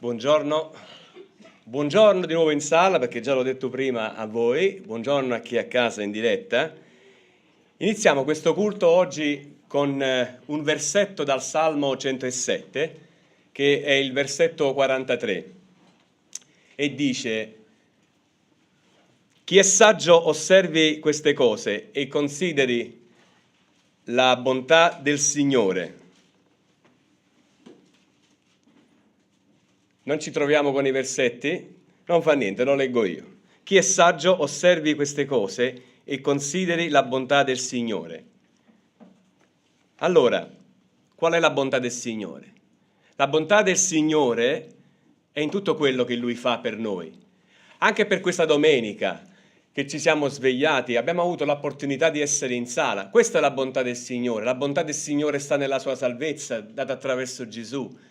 Buongiorno, buongiorno di nuovo in sala perché già l'ho detto prima a voi, buongiorno a chi è a casa in diretta. Iniziamo questo culto oggi con un versetto dal Salmo 107 che è il versetto 43 e dice: chi è saggio osservi queste cose e consideri la bontà del Signore. Non ci troviamo con i versetti? Non fa niente, lo leggo io. Chi è saggio osservi queste cose e consideri la bontà del Signore. Allora, qual è la bontà del Signore? La bontà del Signore è in tutto quello che Lui fa per noi. Anche per questa domenica che ci siamo svegliati, abbiamo avuto l'opportunità di essere in sala. Questa è la bontà del Signore. La bontà del Signore sta nella sua salvezza, data attraverso Gesù.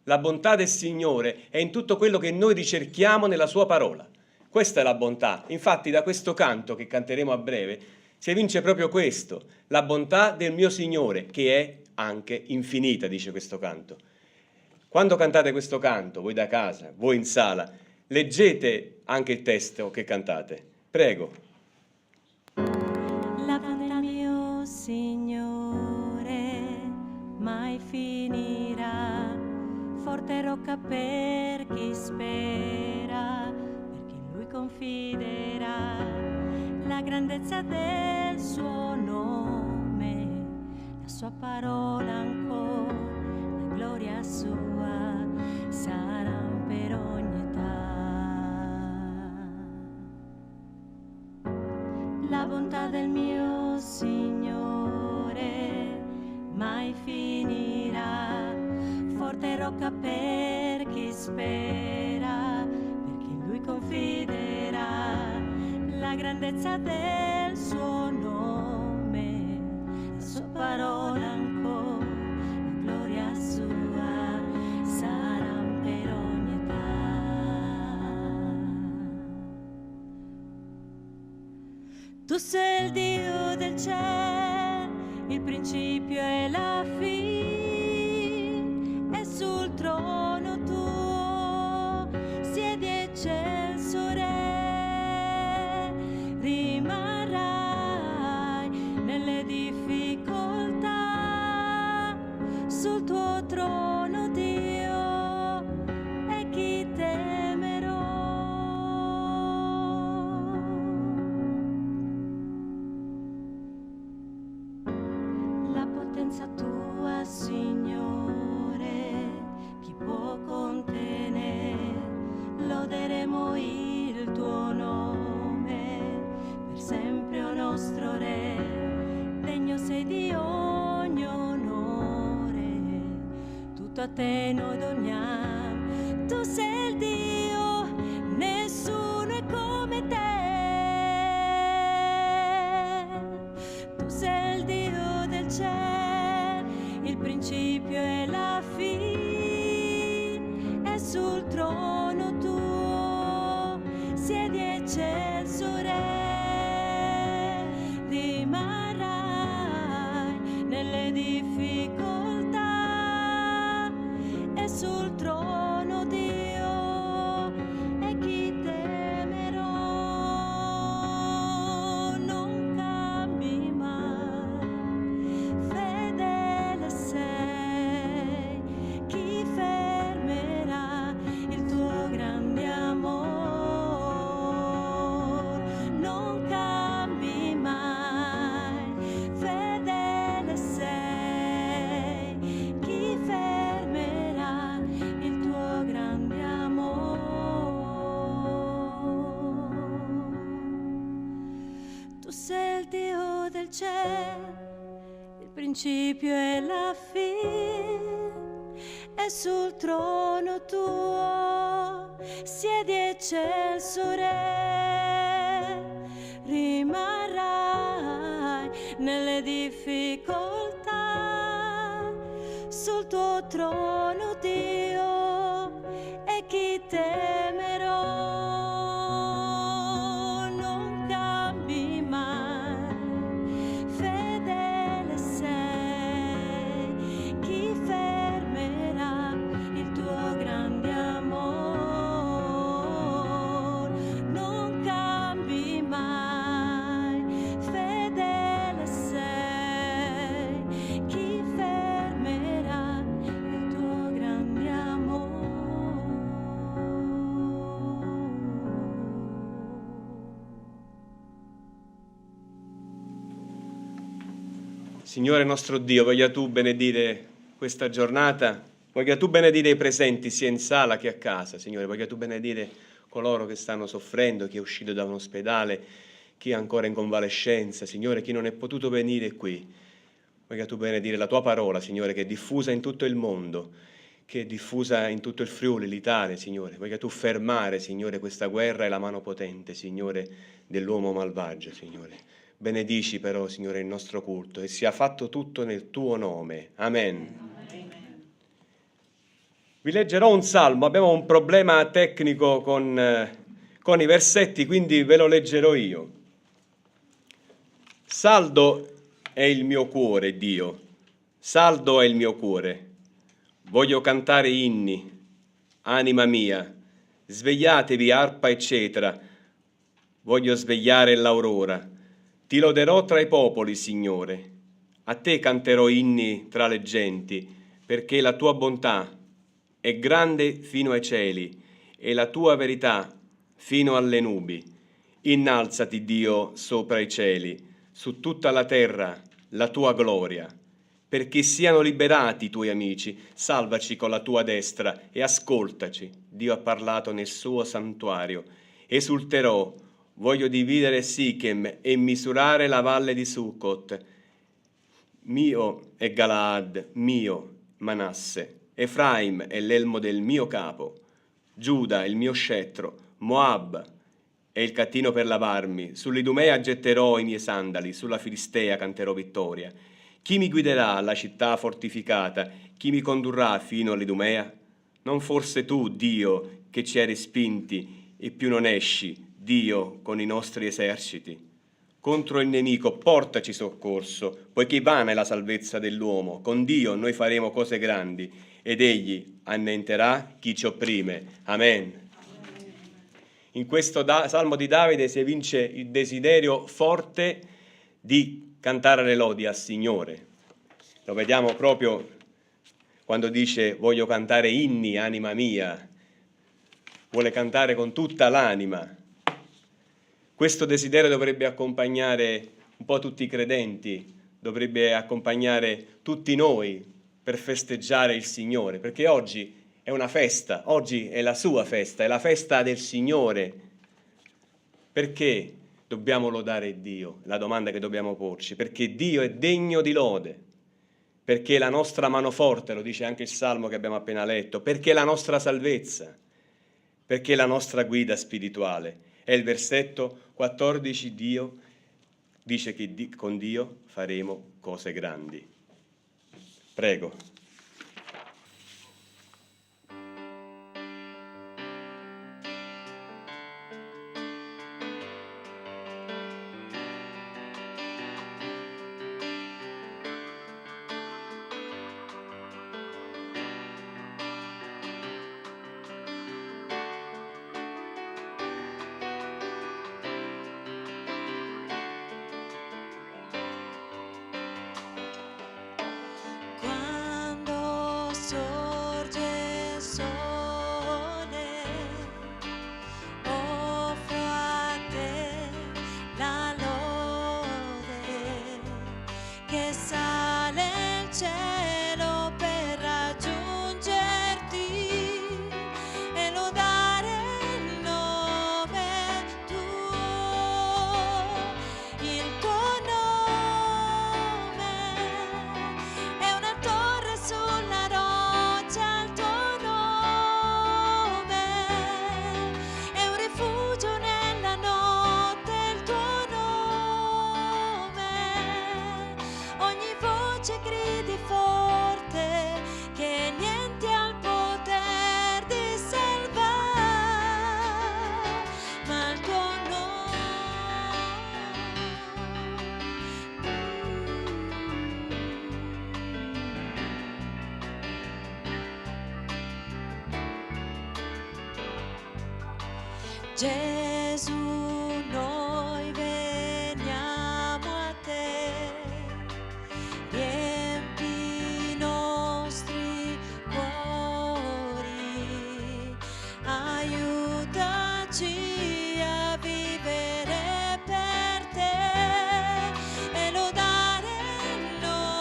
La bontà del Signore è in tutto quello che noi ricerchiamo nella sua parola. Questa è la bontà. Infatti da questo canto che canteremo a breve si evince proprio questo, la bontà del mio Signore, che è anche infinita, dice questo canto. Quando cantate questo canto, voi da casa, voi in sala, leggete anche il testo che cantate. Prego. La bontà del mio Signore mai finirà, forte rocca per chi spera, per chi in Lui confiderà, la grandezza del suo nome, la sua parola ancora, la gloria sua sarà per ogni età. La bontà del mio Signore mai finirà, forte rocca per chi spera, per chi in Lui confiderà, la grandezza del suo nome, la sua parola ancora, la gloria sua sarà per ogni età. Tu sei il Dio del cielo, il principio e la fine, e sul trono tuo siedi eccelso Re, rimarrai nelle difficoltà, sul tuo trono Dio, e chi temerò. La potenza tua, Signore, chi può contenere? Loderemo il tuo nome, per sempre o nostro Re, degno sei di ogni onore, tutto a te noi doniamo. Tu sei il Dio, nessuno è come te. Tu sei il Dio del cielo, il principio e la fine, e sul trono tuo siedi eccelso Re, rimarrai nelle difficoltà, e sul trono Dio, e chi temerò. Non cambi mai, fedele sei, chi fermerà il tuo grande amor? Non cambi mai, fedele sei, chi fermerà il tuo grande amor? Tu sei il Dio del cielo, il principio e la fine, e sul trono tuo siedi eccelso Re, rimarrai nelle difficoltà, sul tuo trono Dio, e chi temerò. Non cambi mai, fedele sei, chi fermerà il tuo grande amore? Signore nostro Dio, voglia tu benedire questa giornata, voglia tu benedire i presenti sia in sala che a casa, Signore, voglia tu benedire coloro che stanno soffrendo, chi è uscito da un ospedale, chi è ancora in convalescenza, Signore, chi non è potuto venire qui. Voglia tu benedire la tua parola, Signore, che è diffusa in tutto il mondo, che è diffusa in tutto il Friuli, l'Italia, Signore. Voglia tu fermare, Signore, questa guerra e la mano potente, Signore, dell'uomo malvagio, Signore. Benedici però, Signore, il nostro culto e sia fatto tutto nel tuo nome. Amen. Vi leggerò un salmo, abbiamo un problema tecnico con i versetti, quindi ve lo leggerò io. Saldo è il mio cuore, Dio, saldo è il mio cuore. Voglio cantare inni, anima mia, svegliatevi, arpa e cetera, voglio svegliare l'aurora. Ti loderò tra i popoli, Signore, a te canterò inni tra le genti, perché la tua bontà è grande fino ai cieli e la tua verità fino alle nubi. Innalzati, Dio, sopra i cieli, su tutta la terra la tua gloria. Perché siano liberati i tuoi amici, salvaci con la tua destra e ascoltaci. Dio ha parlato nel suo santuario. Esulterò, voglio dividere Sichem e misurare la valle di Succot. Mio è Galaad, mio Manasse. Efraim è l'elmo del mio capo. Giuda è il mio scettro. Moab è il catino per lavarmi. Sull'Idumea getterò i miei sandali, sulla Filistea canterò vittoria. Chi mi guiderà alla città fortificata? Chi mi condurrà fino all'Idumea? Non forse tu, Dio, che ci hai respinti e più non esci, Dio, con i nostri eserciti? Contro il nemico portaci soccorso, poiché vana è la salvezza dell'uomo. Con Dio noi faremo cose grandi, ed egli annienterà chi ci opprime. Amen. In questo Salmo di Davide si evince il desiderio forte di cantare le lodi al Signore. Lo vediamo proprio quando dice voglio cantare inni, anima mia. Vuole cantare con tutta l'anima. Questo desiderio dovrebbe accompagnare un po' tutti i credenti, dovrebbe accompagnare tutti noi per festeggiare il Signore, perché oggi è una festa, oggi è la sua festa, è la festa del Signore. Perché dobbiamo lodare Dio? La domanda che dobbiamo porci, perché Dio è degno di lode, perché la nostra mano forte, lo dice anche il Salmo che abbiamo appena letto, perché la nostra salvezza, perché la nostra guida spirituale. È il versetto 14, Dio dice che con Dio faremo cose grandi. Prego. Gesù, noi veniamo a te, riempi i nostri cuori, aiutaci a vivere per te e lodare il nome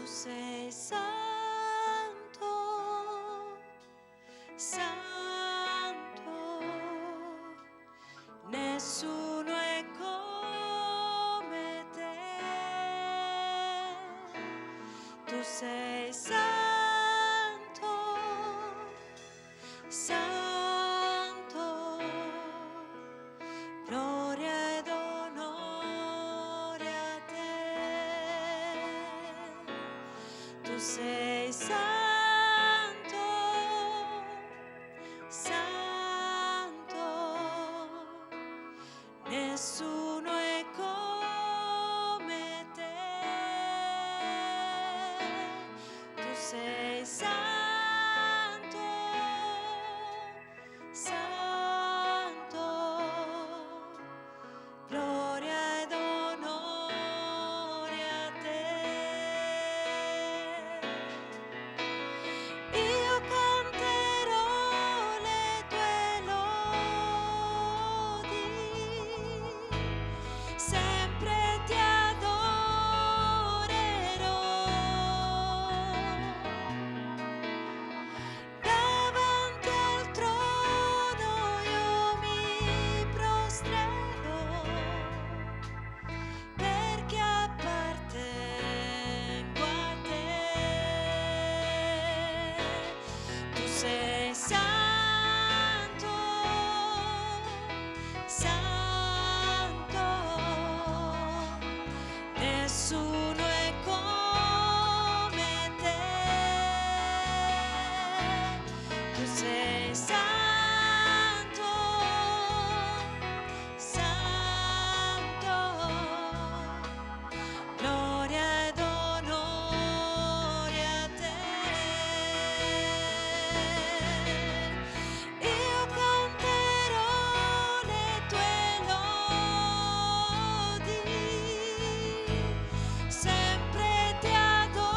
Tu sei santo, santo, nessuno è come te. Tu sei santo, santo, gloria ed onore a te. Tu sei santo, santo, nessuno è come te. Tu sei santo, santo, gloria ed onore a te. Io canterò le tue lodi, sempre ti adorerò. Davanti al trono io mi prostrerò, perché appartengo a te. Tu sei santo, santo, nessuno è come te. Tu sei santo, santo, gloria ed onore a te. Io canterò le tue lodi, sempre ti adorerò.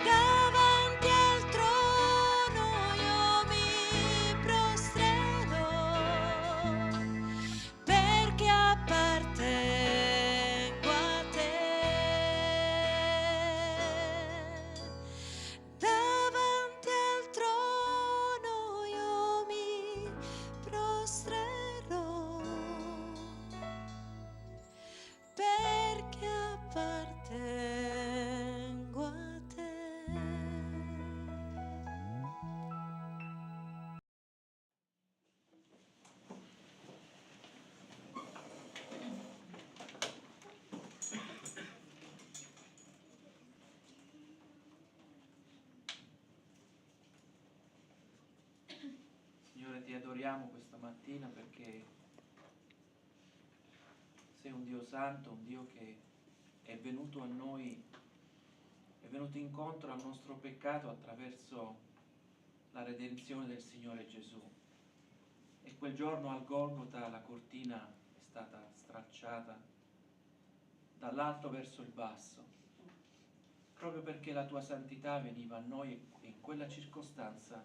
Davanti al trono io mi prostrerò, perché appartengo a te. Davanti al trono io mi prostrerò, perché appartengo a te. Signore, ti adoriamo questa mattina perché sei un Dio santo, un Dio che è venuto a noi, è venuto incontro al nostro peccato attraverso la redenzione del Signore Gesù. E quel giorno al Golgota la cortina è stata stracciata dall'alto verso il basso, proprio perché la tua santità veniva a noi e in quella circostanza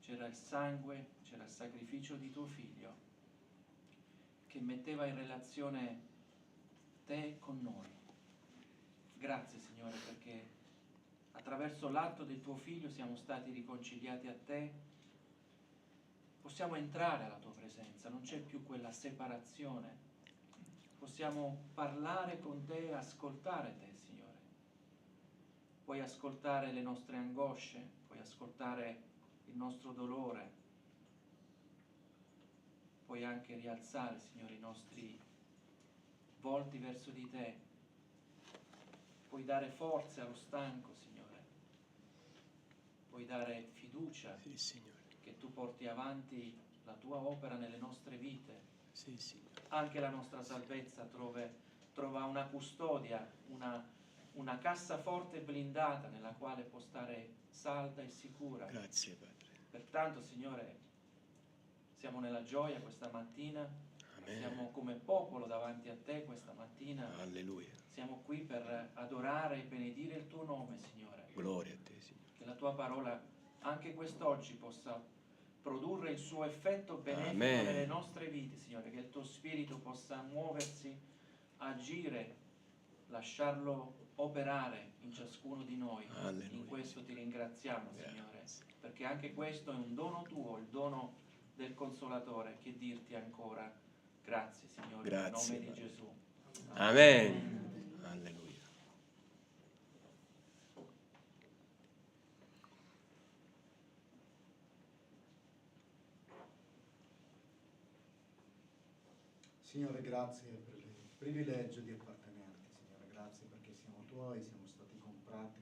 c'era il sangue, c'era il sacrificio di tuo Figlio che metteva in relazione te con noi. Grazie Signore perché attraverso l'atto del tuo Figlio siamo stati riconciliati a te, possiamo entrare alla tua presenza, non c'è più quella separazione, possiamo parlare con te e ascoltare te Signore. Puoi ascoltare le nostre angosce, puoi ascoltare il nostro dolore, puoi anche rialzare, Signore, i nostri volti verso di te, puoi dare forze allo stanco, Signore, puoi dare fiducia Sì, Signore. che tu porti avanti la tua opera nelle nostre vite. Sì, Signore. Anche la nostra salvezza trova una custodia, una cassaforte blindata nella quale può stare salda e sicura. Grazie, Padre. Pertanto, Signore, siamo nella gioia questa mattina, Amen. siamo come popolo davanti a te questa mattina, Alleluia. siamo qui per adorare e benedire il tuo nome, Signore. Gloria a te, Signore. Che la tua parola anche quest'oggi possa produrre il suo effetto benefico Amen. nelle nostre vite, Signore, che il tuo Spirito possa muoversi, agire, lasciarlo operare in ciascuno di noi. Alleluia. In questo ti ringraziamo, Grazie. Signore, perché anche questo è un dono tuo, il dono del Consolatore, che dirti ancora grazie, Signore, Grazie, nel nome di Padre. Gesù. Amen. Alleluia. Signore, grazie per il privilegio di appartenerti, Signore, grazie perché siamo tuoi, siamo stati comprati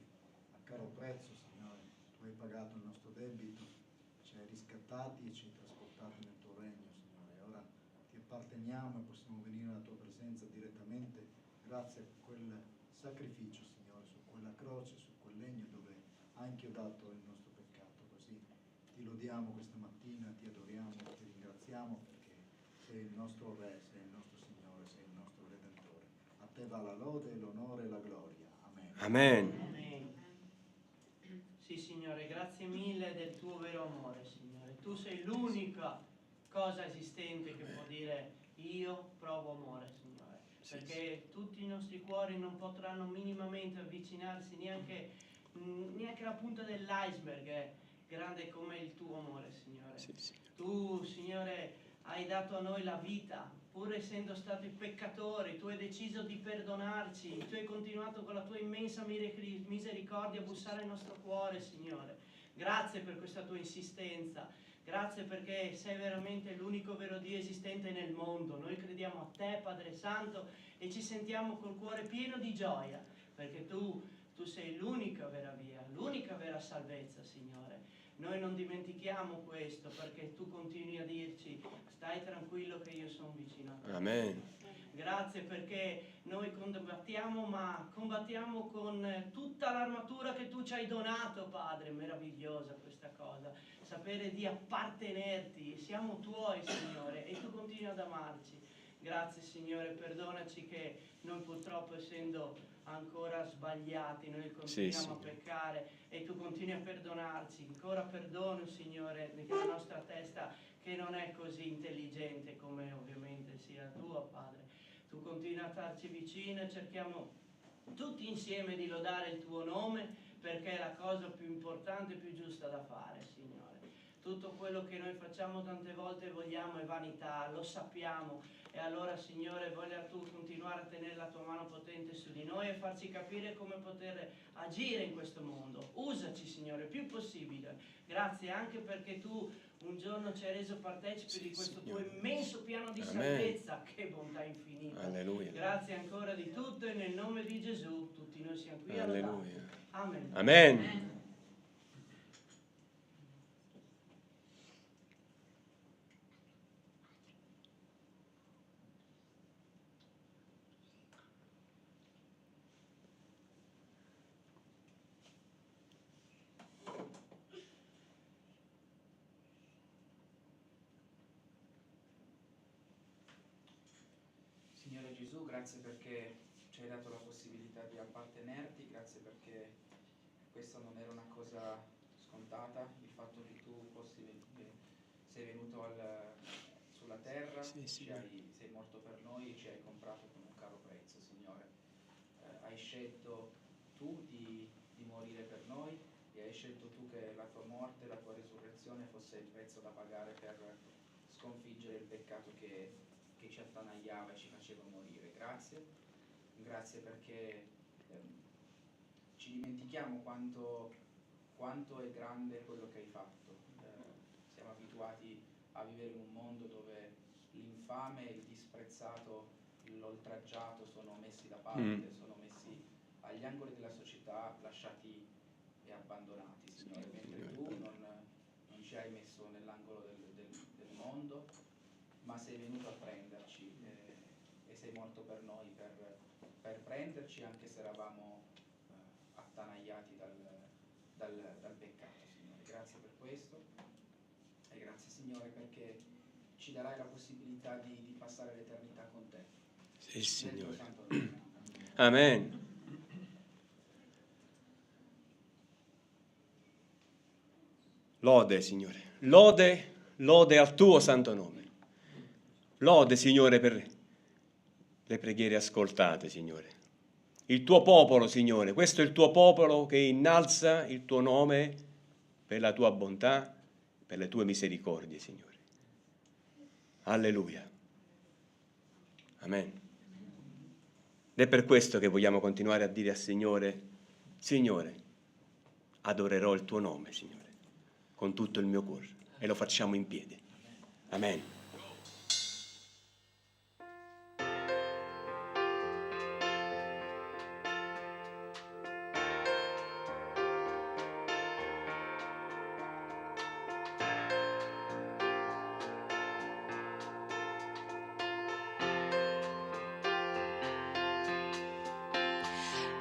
a caro prezzo, Signore. Tu hai pagato il nostro debito, ci hai riscattati e ci hai trasportati nel tuo regno, Signore. E ora ti apparteniamo e possiamo venire alla tua presenza direttamente grazie a quel sacrificio, Signore, su quella croce, su quel legno dove hai inchiodato il nostro peccato. Così ti lodiamo questa mattina, ti adoriamo, ti ringraziamo perché sei il nostro Re, sei il nostro Signore, sei il nostro Redentore. A te va la lode, l'onore e la gloria. Amen. Amen. Amen. Sì, Signore, grazie mille del tuo vero amore, Signore. Tu sei l'unica cosa esistente che può dire io provo amore, Signore. Sì, Perché tutti i nostri cuori non potranno minimamente avvicinarsi neanche la punta dell'iceberg è grande come il tuo amore, Signore. Sì, sì. Tu, Signore, hai dato a noi la vita, pur essendo stati peccatori, tu hai deciso di perdonarci, tu hai continuato con la tua immensa misericordia a bussare il nostro cuore, Signore. Grazie per questa tua insistenza, grazie perché sei veramente l'unico vero Dio esistente nel mondo. Noi crediamo a te, Padre Santo, e ci sentiamo col cuore pieno di gioia, perché tu sei l'unica vera via, l'unica vera salvezza, Signore. Noi non dimentichiamo questo perché tu continui a dirci stai tranquillo che io sono vicino a te. Amen. Grazie perché noi combattiamo, ma combattiamo con tutta l'armatura che tu ci hai donato, Padre. Meravigliosa questa cosa, sapere di appartenerti. Siamo tuoi, Signore, e tu continui ad amarci. Grazie, Signore, perdonaci che noi purtroppo, essendo ancora sbagliati, noi continuiamo a peccare e tu continui a perdonarci. Ancora perdono, Signore, nella nostra testa che non è così intelligente come ovviamente sia la tua, Padre. Tu continui a starci vicino e cerchiamo tutti insieme di lodare il tuo nome perché è la cosa più importante e più giusta da fare, Signore. Tutto quello che noi facciamo tante volte vogliamo è vanità, lo sappiamo. E allora, Signore, voglia tu continuare a tenere la tua mano potente su di noi e farci capire come poter agire in questo mondo. Usaci, Signore, il più possibile. Grazie anche perché tu un giorno ci hai reso partecipi di questo tuo immenso piano di salvezza. Che bontà infinita. Alleluia. Grazie ancora di tutto e nel nome di Gesù tutti noi siamo qui a lodare. Alleluia. Amen. Amen. Signore Gesù, grazie perché ci hai dato la possibilità di appartenerti, grazie perché questa non era una cosa scontata, il fatto che tu sei venuto sulla terra, Sì, sì. sei morto per noi e ci hai comprato con un caro prezzo, Signore. Hai scelto tu di morire per noi e hai scelto tu che la tua morte, la tua risurrezione fosse il prezzo da pagare per sconfiggere il peccato che ci attanagliava e ci faceva morire. Grazie perché ci dimentichiamo quanto è grande quello che hai fatto. Siamo abituati a vivere in un mondo dove l'infame, il disprezzato, l'oltraggiato sono messi da parte, sono messi agli angoli della società, lasciati e abbandonati, Signore, mentre tu non ci hai messo nell'angolo del mondo, ma sei venuto a prenderci e sei morto per noi, per prenderci anche se eravamo attanagliati dal peccato, Signore. Grazie per questo e grazie, Signore, perché ci darai la possibilità di passare l'eternità con te. Sì, Signore. Nel tuo santo nome. Amen. Lode, Signore. Lode Lode al tuo santo nome. Lode, Signore, per le preghiere ascoltate, Signore. Il tuo popolo, Signore, questo è il tuo popolo che innalza il tuo nome per la tua bontà, per le tue misericordie, Signore. Alleluia. Amen. Ed è per questo che vogliamo continuare a dire al Signore: Signore, adorerò il tuo nome, Signore, con tutto il mio cuore. E lo facciamo in piedi. Amen.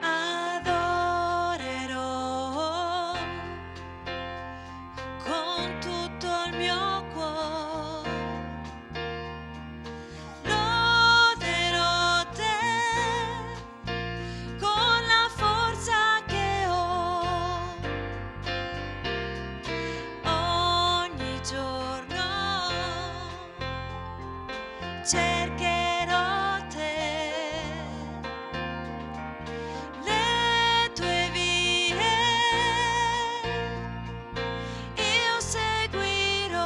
Adorerò con tutto il mio cuore, loderò te con la forza che ho, ogni giorno cercherò te, le tue vie io seguirò,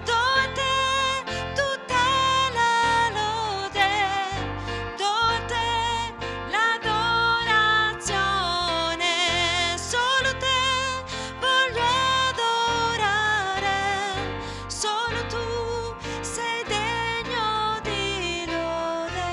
do a te tutta la lode, do a te l'adorazione, solo te voglio adorare, solo tu sei degno di lode.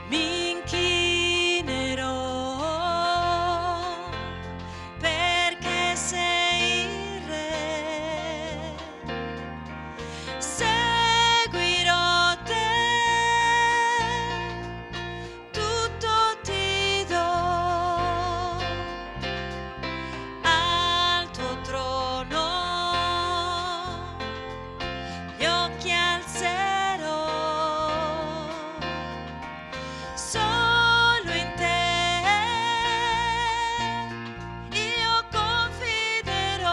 Mi inchinerò perché sei il re, seguirò te, tutto ti do, al tuo trono gli occhi alzerò, solo in te io confiderò,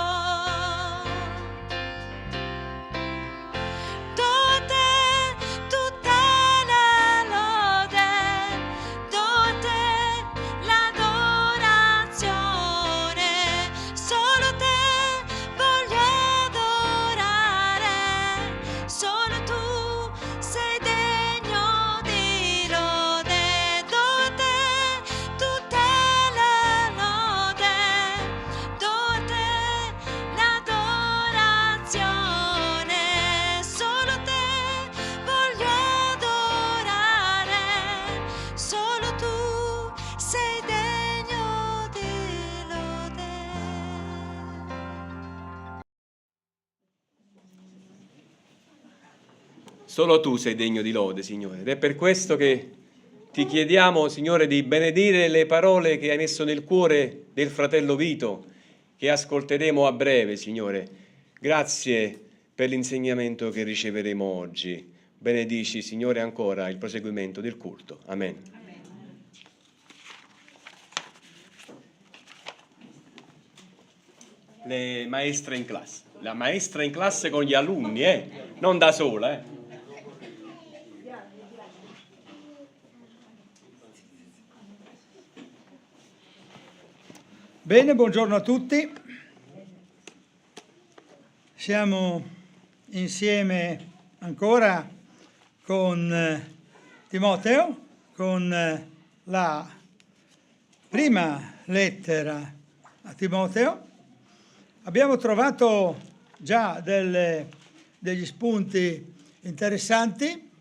do a te tutta la lode, do a te l'adorazione, solo te voglio adorare, solo tu sei degno di lode, do a te tutta la lode, do a te l'adorazione, solo te voglio adorare, solo tu sei degno di lode. Solo tu sei degno di lode, Signore. Ed è per questo che ti chiediamo, Signore, di benedire le parole che hai messo nel cuore del fratello Vito, che ascolteremo a breve, Signore. Grazie per l'insegnamento che riceveremo oggi. Benedici, Signore, ancora il proseguimento del culto. Amen. Le maestre in classe. La maestra in classe con gli alunni, non da sola, Bene, buongiorno a tutti. Siamo insieme ancora con Timoteo, con la prima lettera a Timoteo. Abbiamo trovato già degli spunti interessanti,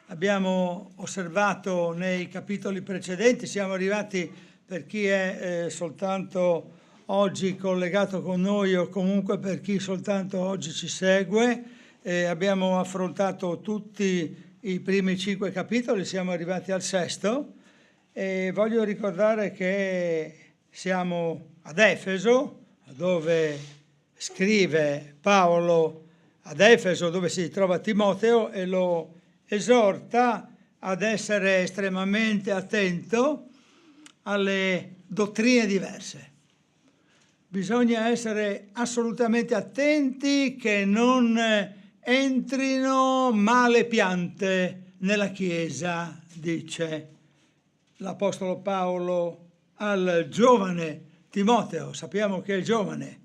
abbiamo osservato nei capitoli precedenti, siamo arrivati, per chi è soltanto oggi collegato con noi o comunque per chi soltanto oggi ci segue, abbiamo affrontato tutti i primi 5 capitoli, siamo arrivati al 6º e voglio ricordare che siamo ad Efeso, dove scrive Paolo, ad Efeso dove si trova Timoteo, e lo esorta ad essere estremamente attento alle dottrine diverse. Bisogna essere assolutamente attenti che non entrino male piante nella Chiesa, dice l'Apostolo Paolo al giovane Timoteo. Sappiamo che è giovane,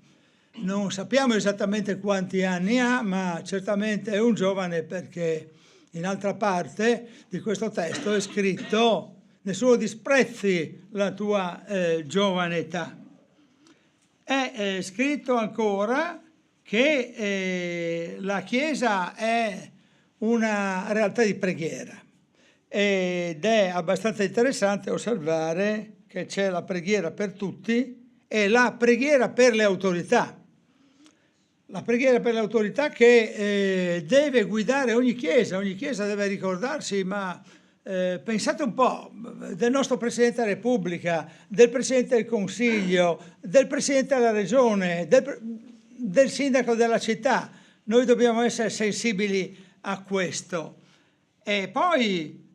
non sappiamo esattamente quanti anni ha, ma certamente è un giovane, perché in altra parte di questo testo è scritto: nessuno disprezzi la tua giovane età. È scritto ancora che la Chiesa è una realtà di preghiera, ed è abbastanza interessante osservare che c'è la preghiera per tutti e la preghiera per le autorità. La preghiera per le autorità che deve guidare ogni Chiesa deve ricordarsi, ma pensate un po' del nostro Presidente della Repubblica, del Presidente del Consiglio, del Presidente della Regione, del Sindaco della città. Noi dobbiamo essere sensibili a questo. E poi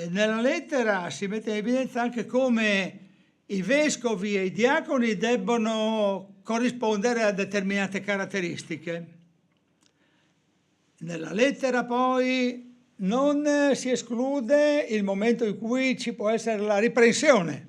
nella lettera si mette in evidenza anche come i vescovi e i diaconi debbono corrispondere a determinate caratteristiche. Nella lettera poi non si esclude il momento in cui ci può essere la riprensione.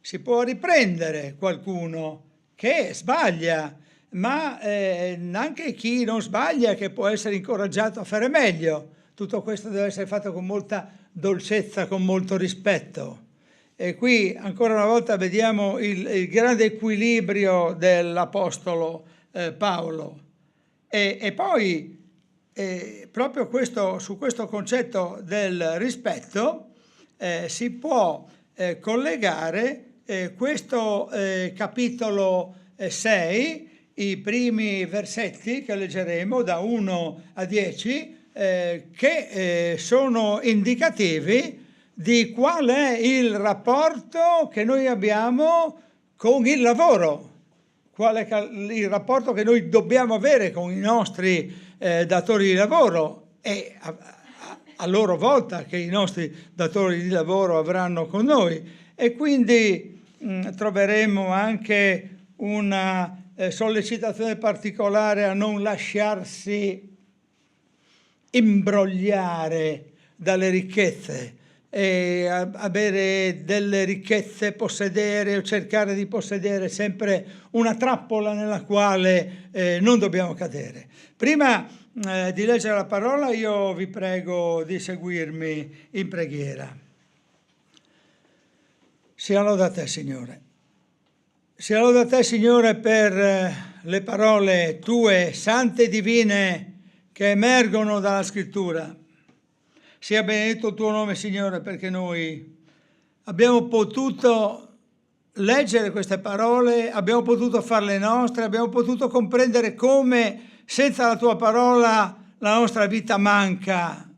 Si può riprendere qualcuno che sbaglia, ma anche chi non sbaglia che può essere incoraggiato a fare meglio. Tutto questo deve essere fatto con molta dolcezza, con molto rispetto. E qui ancora una volta vediamo il grande equilibrio dell'Apostolo Paolo. E poi proprio su questo concetto del rispetto si può collegare questo capitolo 6, i primi versetti che leggeremo da 1 a 10, che sono indicativi di qual è il rapporto che noi abbiamo con il lavoro, qual è il rapporto che noi dobbiamo avere con i nostri datori di lavoro, e a loro volta che i nostri datori di lavoro avranno con noi. E quindi troveremo anche una sollecitazione particolare a non lasciarsi imbrogliare dalle ricchezze, e avere delle ricchezze, possedere o cercare di possedere, sempre una trappola nella quale non dobbiamo cadere. Prima di leggere la parola, io vi prego di seguirmi in preghiera. Sia lodata te, Signore. Sia lodata te, Signore, per le parole tue, sante e divine, che emergono dalla Scrittura. Sia benedetto il tuo nome, Signore, perché noi abbiamo potuto leggere queste parole, abbiamo potuto farle nostre, abbiamo potuto comprendere come senza la tua parola la nostra vita manca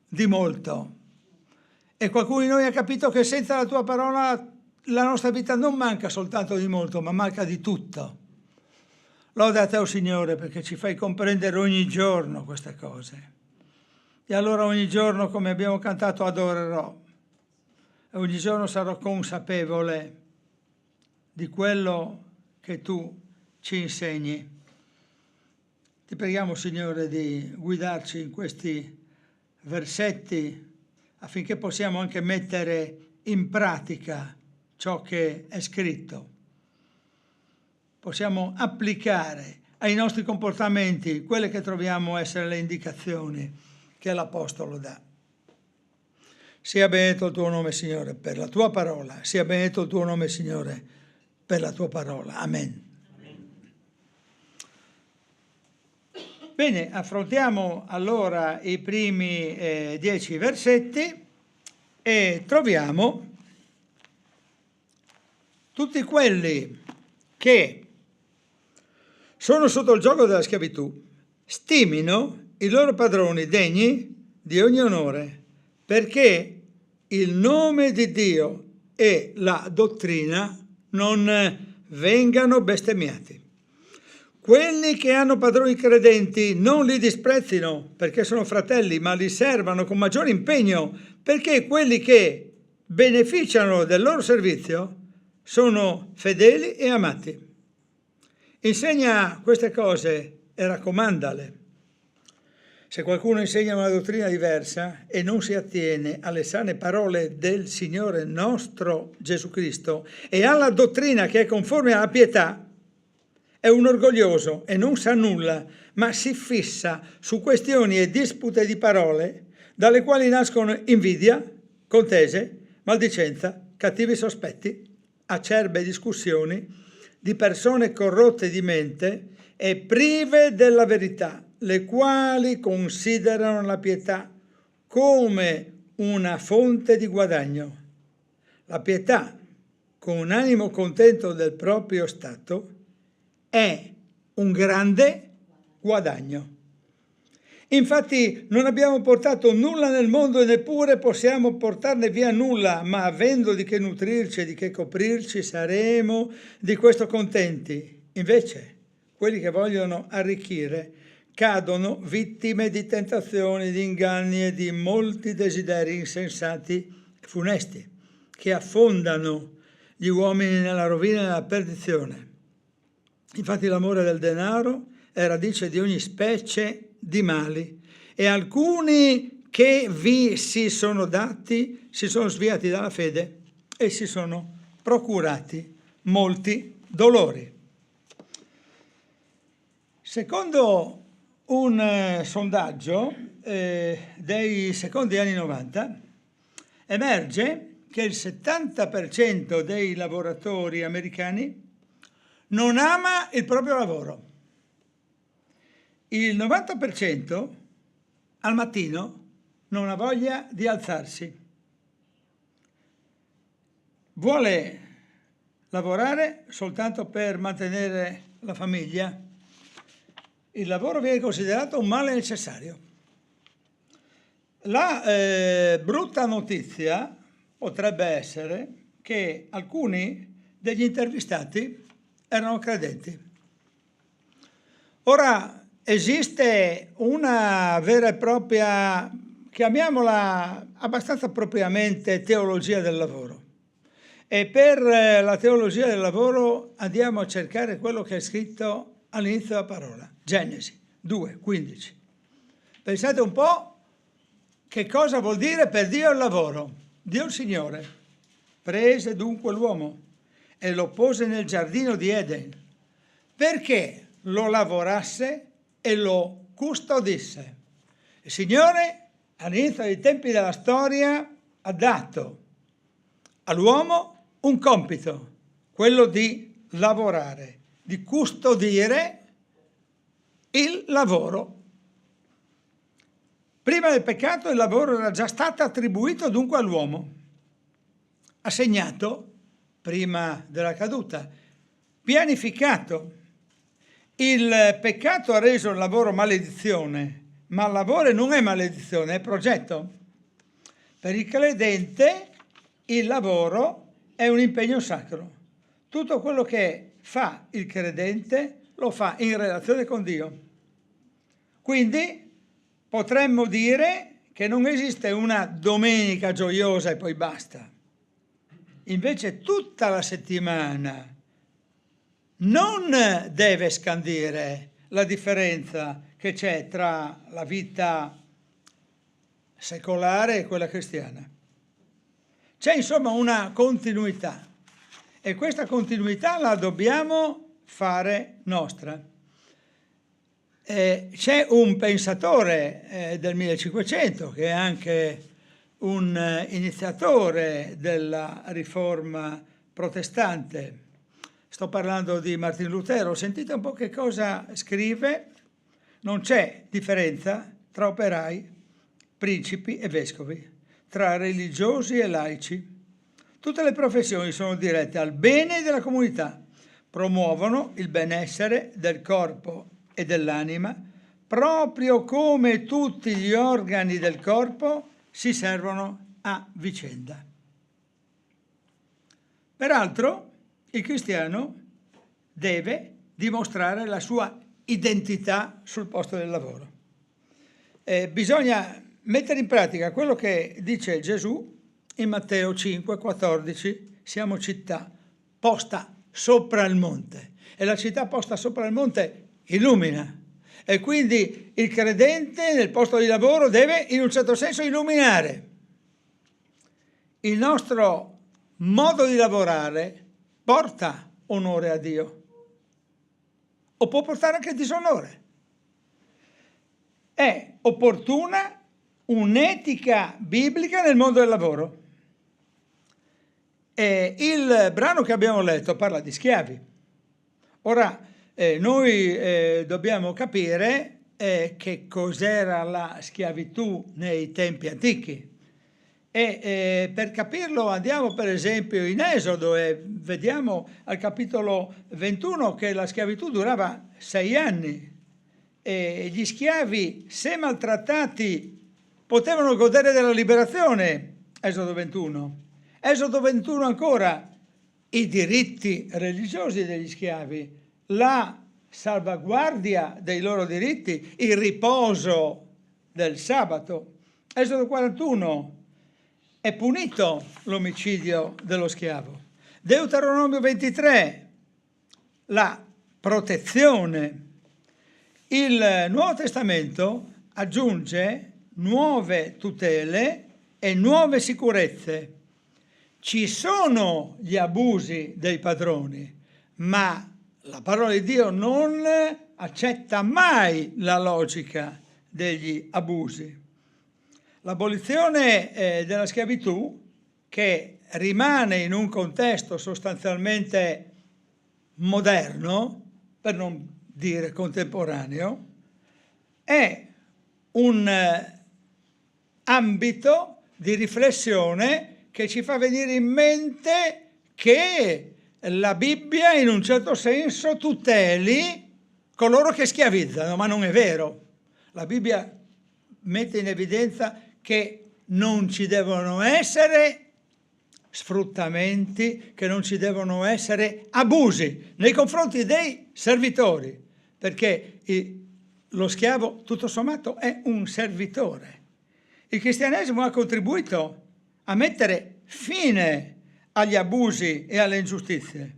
di molto. E qualcuno di noi ha capito che senza la tua parola la nostra vita non manca soltanto di molto, ma manca di tutto. Loda a te, oh Signore, perché ci fai comprendere ogni giorno queste cose. E allora ogni giorno, come abbiamo cantato, adorerò. E ogni giorno sarò consapevole di quello che tu ci insegni. Ti preghiamo, Signore, di guidarci in questi versetti affinché possiamo anche mettere in pratica ciò che è scritto. Possiamo applicare ai nostri comportamenti quelle che troviamo essere le indicazioni che l'Apostolo dà. Sia benedetto il tuo nome, Signore, per la tua parola. Sia benedetto il tuo nome, Signore, per la tua parola. Amen. Bene, affrontiamo allora i primi 10 versetti e troviamo tutti quelli che sono sotto il giogo della schiavitù stimino i loro padroni degni di ogni onore, perché il nome di Dio e la dottrina non vengano bestemmiati. Quelli che hanno padroni credenti non li disprezzino perché sono fratelli, ma li servano con maggiore impegno, perché quelli che beneficiano del loro servizio sono fedeli e amati. Insegna queste cose e raccomandale. Se qualcuno insegna una dottrina diversa e non si attiene alle sane parole del Signore nostro Gesù Cristo e alla dottrina che è conforme alla pietà, è un orgoglioso e non sa nulla, ma si fissa su questioni e dispute di parole dalle quali nascono invidia, contese, maldicenza, cattivi sospetti, acerbe discussioni di persone corrotte di mente e prive della verità, le quali considerano la pietà come una fonte di guadagno. La pietà, con un animo contento del proprio stato, è un grande guadagno. Infatti non abbiamo portato nulla nel mondo e neppure possiamo portarne via nulla, ma avendo di che nutrirci e di che coprirci saremo di questo contenti. Invece, quelli che vogliono arricchire cadono vittime di tentazioni, di inganni e di molti desideri insensati e funesti, che affondano gli uomini nella rovina e nella perdizione. Infatti l'amore del denaro è radice di ogni specie di mali e alcuni che vi si sono dati si sono sviati dalla fede e si sono procurati molti dolori. Secondo un sondaggio dei secondi anni 90 emerge che il 70% dei lavoratori americani non ama il proprio lavoro. Il 90% al mattino non ha voglia di alzarsi. Vuole lavorare soltanto per mantenere la famiglia. Il lavoro viene considerato un male necessario. La brutta notizia potrebbe essere che alcuni degli intervistati erano credenti. Ora, esiste una vera e propria, chiamiamola abbastanza propriamente, teologia del lavoro. E per la teologia del lavoro andiamo a cercare quello che è scritto all'inizio della parola, Genesi 2:15. Pensate un po' che cosa vuol dire per Dio il lavoro. Dio il Signore prese dunque l'uomo e lo pose nel giardino di Eden perché lo lavorasse e lo custodisse. Il Signore all'inizio dei tempi della storia ha dato all'uomo un compito, quello di lavorare, di custodire il lavoro. Prima del peccato il lavoro era già stato attribuito dunque all'uomo, assegnato prima della caduta, pianificato. Il peccato ha reso il lavoro maledizione, ma il lavoro non è maledizione, è progetto. Per il credente il lavoro è un impegno sacro. Tutto quello che fa il credente lo fa in relazione con Dio. Quindi potremmo dire che non esiste una domenica gioiosa e poi basta. Invece tutta la settimana non deve scandire la differenza che c'è tra la vita secolare e quella cristiana. C'è insomma una continuità e questa continuità la dobbiamo fare nostra. C'è un pensatore del 1500 che è anche un iniziatore della riforma protestante. Sto parlando di Martin Lutero. Sentite un po' che cosa scrive. Non c'è differenza tra operai, principi e vescovi, tra religiosi e laici. Tutte le professioni sono dirette al bene della comunità, promuovono il benessere del corpo e dell'anima, proprio come tutti gli organi del corpo si servono a vicenda. Peraltro, il cristiano deve dimostrare la sua identità sul posto del lavoro. Bisogna mettere in pratica quello che dice Gesù in Matteo 5,14, siamo città posta sopra il monte, e la città posta sopra il monte illumina, e quindi il credente nel posto di lavoro deve in un certo senso illuminare. Il nostro modo di lavorare porta onore a Dio, o può portare anche disonore. È opportuna un'etica biblica nel mondo del lavoro. Il brano che abbiamo letto parla di schiavi. Ora, noi dobbiamo capire che cos'era la schiavitù nei tempi antichi. E per capirlo andiamo per esempio in Esodo e vediamo al capitolo 21 che la schiavitù durava 6 anni e gli schiavi, se maltrattati, potevano godere della liberazione. Esodo 21. Esodo 21 ancora, i diritti religiosi degli schiavi, la salvaguardia dei loro diritti, il riposo del sabato. Esodo 41, è punito l'omicidio dello schiavo. Deuteronomio 23, la protezione. Il Nuovo Testamento aggiunge nuove tutele e nuove sicurezze. Ci sono gli abusi dei padroni, ma la parola di Dio non accetta mai la logica degli abusi. L'abolizione della schiavitù, che rimane in un contesto sostanzialmente moderno, per non dire contemporaneo, è un ambito di riflessione che ci fa venire in mente che la Bibbia in un certo senso tuteli coloro che schiavizzano, ma non è vero. La Bibbia mette in evidenza che non ci devono essere sfruttamenti, che non ci devono essere abusi nei confronti dei servitori, perché lo schiavo tutto sommato è un servitore. Il cristianesimo ha contribuito a mettere fine agli abusi e alle ingiustizie.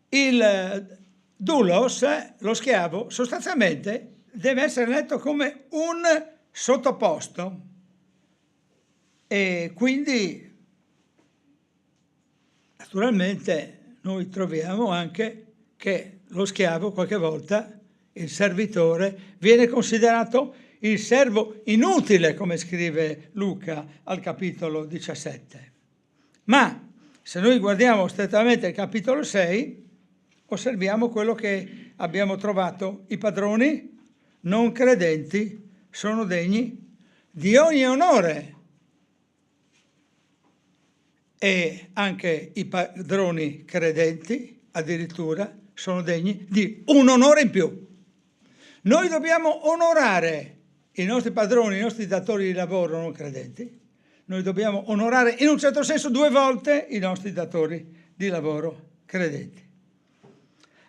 Il doulos, lo schiavo, sostanzialmente deve essere letto come un sottoposto e quindi naturalmente noi troviamo anche che lo schiavo qualche volta, il servitore, viene considerato il servo inutile, come scrive Luca al capitolo 17. Ma se noi guardiamo strettamente il capitolo 6, osserviamo quello che abbiamo trovato. I padroni non credenti sono degni di ogni onore e anche i padroni credenti addirittura sono degni di un onore in più. Noi dobbiamo onorare i nostri padroni, i nostri datori di lavoro non credenti. Noi dobbiamo onorare in un certo senso 2 volte i nostri datori di lavoro credenti.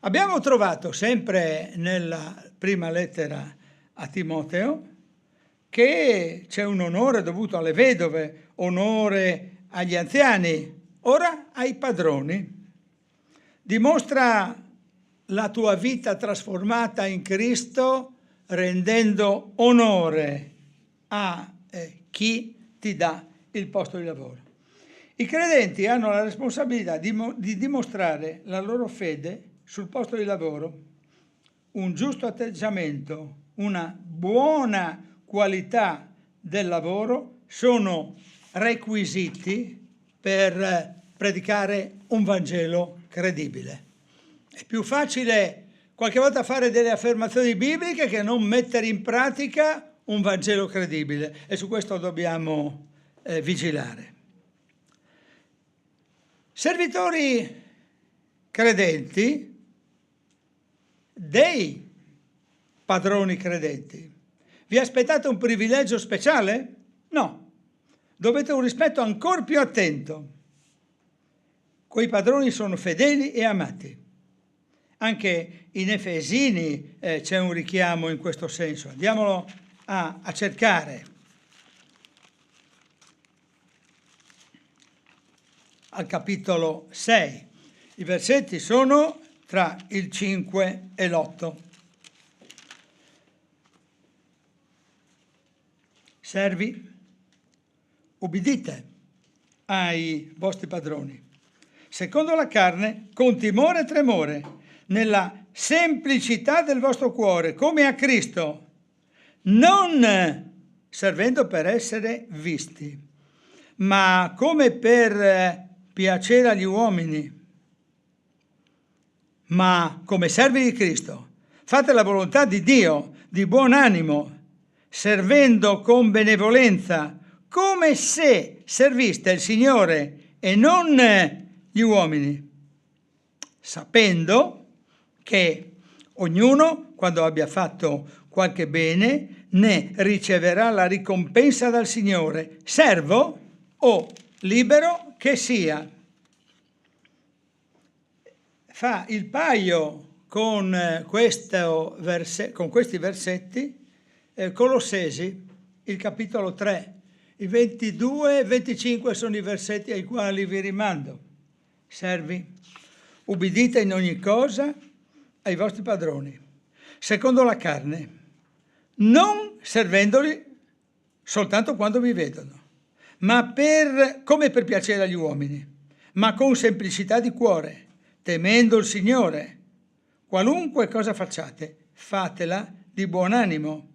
Abbiamo trovato sempre nella prima lettera a Timoteo che c'è un onore dovuto alle vedove, onore agli anziani, ora ai padroni. Dimostra la tua vita trasformata in Cristo rendendo onore a chi ti dà il posto di lavoro. I credenti hanno la responsabilità di dimostrare la loro fede sul posto di lavoro, un giusto atteggiamento, una buona qualità del lavoro sono requisiti per predicare un Vangelo credibile. È più facile qualche volta fare delle affermazioni bibliche che non mettere in pratica un Vangelo credibile e su questo dobbiamo vigilare. Servitori credenti dei padroni credenti. Vi aspettate un privilegio speciale? No. Dovete un rispetto ancora più attento. quei padroni sono fedeli e amati. Anche in Efesini c'è un richiamo in questo senso. Andiamolo a cercare. Al capitolo 6. I versetti sono tra il 5 e l'8. Servi, ubbidite ai vostri padroni, secondo la carne, con timore e tremore, nella semplicità del vostro cuore, come a Cristo, non servendo per essere visti, ma come per piacere agli uomini, ma come servi di Cristo. Fate la volontà di Dio, di buon animo, servendo con benevolenza, come se serviste il Signore e non gli uomini, sapendo che ognuno, quando abbia fatto qualche bene, ne riceverà la ricompensa dal Signore, servo o libero che sia. Fa il paio con questi versetti Colossesi, il capitolo 3. I 22 e 25 sono i versetti ai quali vi rimando. Servi, ubbidite in ogni cosa ai vostri padroni, secondo la carne, non servendoli soltanto quando vi vedono, ma come per piacere agli uomini, ma con semplicità di cuore, temendo il Signore. Qualunque cosa facciate, fatela di buon animo,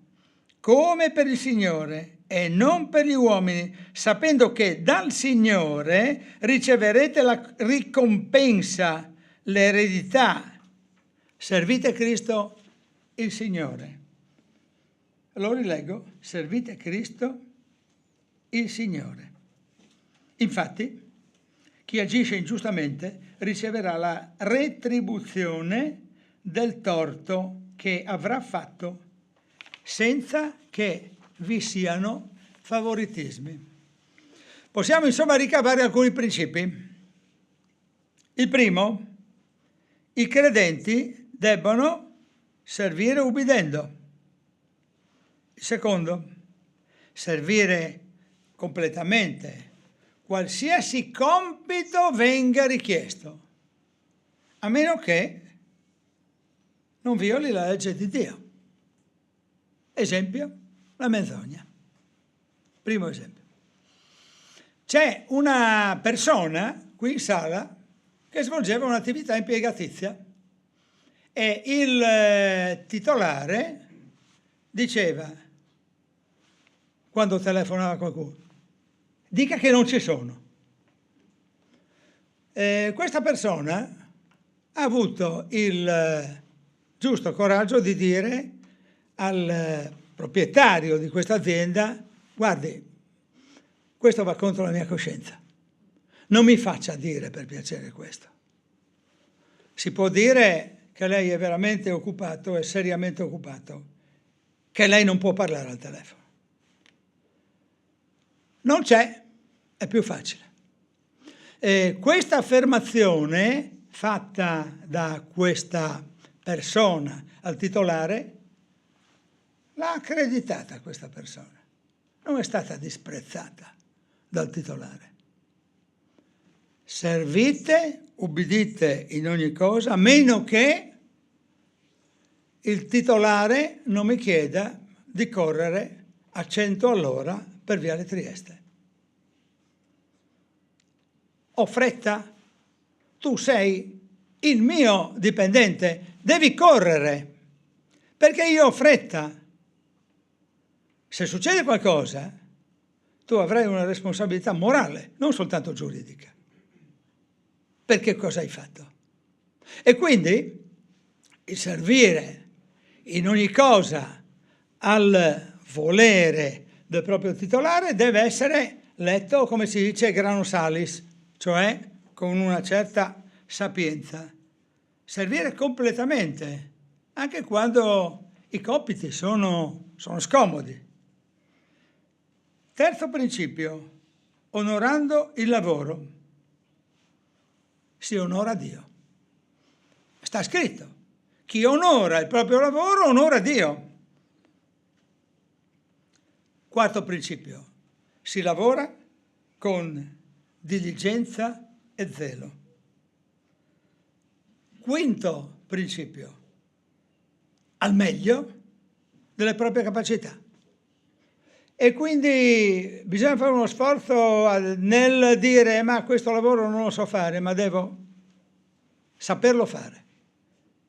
come per il Signore e non per gli uomini, sapendo che dal Signore riceverete la ricompensa, l'eredità. Servite Cristo il Signore. Lo rileggo, servite Cristo il Signore. Infatti, chi agisce ingiustamente riceverà la retribuzione del torto che avrà fatto, senza che vi siano favoritismi. Possiamo insomma ricavare alcuni principi. Il primo, i credenti debbono servire ubbidendo. Il secondo, servire completamente, qualsiasi compito venga richiesto, a meno che non violi la legge di Dio. Esempio, la menzogna. Primo esempio. C'è una persona qui in sala che svolgeva un'attività impiegatizia e il titolare diceva, quando telefonava qualcuno, dica che non ci sono. Questa persona ha avuto il giusto coraggio di dire al proprietario di questa azienda, guardi, questo va contro la mia coscienza, non mi faccia dire per piacere questo. Si può dire che lei è veramente occupato, è seriamente occupato, che lei non può parlare al telefono. Non c'è, è più facile. Questa affermazione fatta da questa persona al titolare l'ha accreditata questa persona, non è stata disprezzata dal titolare. Servite, ubbidite in ogni cosa, a meno che il titolare non mi chieda di correre a 100 all'ora per Viale Trieste. Ho fretta? Tu sei il mio dipendente, devi correre, perché io ho fretta. Se succede qualcosa, tu avrai una responsabilità morale, non soltanto giuridica. Perché cosa hai fatto? E quindi il servire in ogni cosa al volere del proprio titolare deve essere letto, come si dice, grano salis, cioè con una certa sapienza. Servire completamente, anche quando i compiti sono scomodi. Terzo principio, onorando il lavoro. si onora Dio. Sta scritto. Chi onora il proprio lavoro onora Dio. Quarto principio. Si lavora con diligenza e zelo. Quinto principio. Al meglio delle proprie capacità. E quindi bisogna fare uno sforzo nel dire ma questo lavoro non lo so fare, ma devo saperlo fare,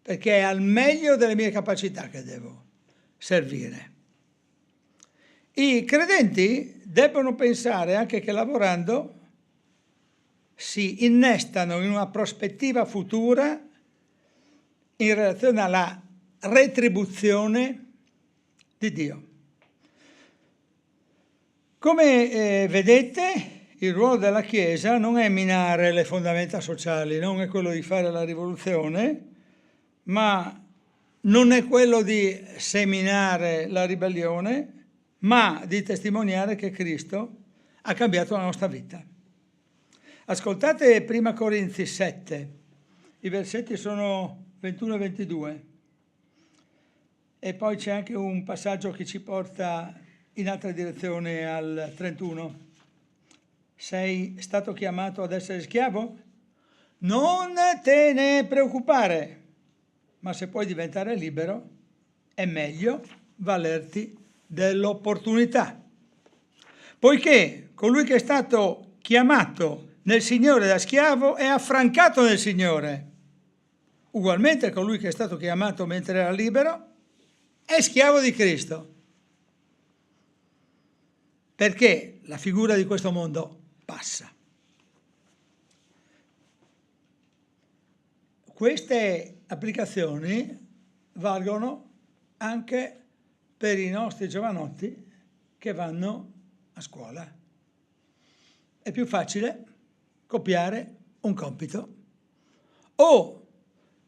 perché è al meglio delle mie capacità che devo servire. I credenti debbono pensare anche che lavorando si innestano in una prospettiva futura in relazione alla retribuzione di Dio. Come vedete, il ruolo della Chiesa non è minare le fondamenta sociali, non è quello di fare la rivoluzione, ma non è quello di seminare la ribellione, ma di testimoniare che Cristo ha cambiato la nostra vita. Ascoltate 1 Corinzi 7, i versetti sono 21 e 22, e poi c'è anche un passaggio che ci porta in altra direzione al 31. Sei stato chiamato ad essere schiavo? Non te ne preoccupare, ma se puoi diventare libero è meglio valerti dell'opportunità. Poiché colui che è stato chiamato nel Signore da schiavo è affrancato nel Signore. Ugualmente colui che è stato chiamato mentre era libero è schiavo di Cristo. Perché la figura di questo mondo passa. Queste applicazioni valgono anche per i nostri giovanotti che vanno a scuola. È più facile copiare un compito o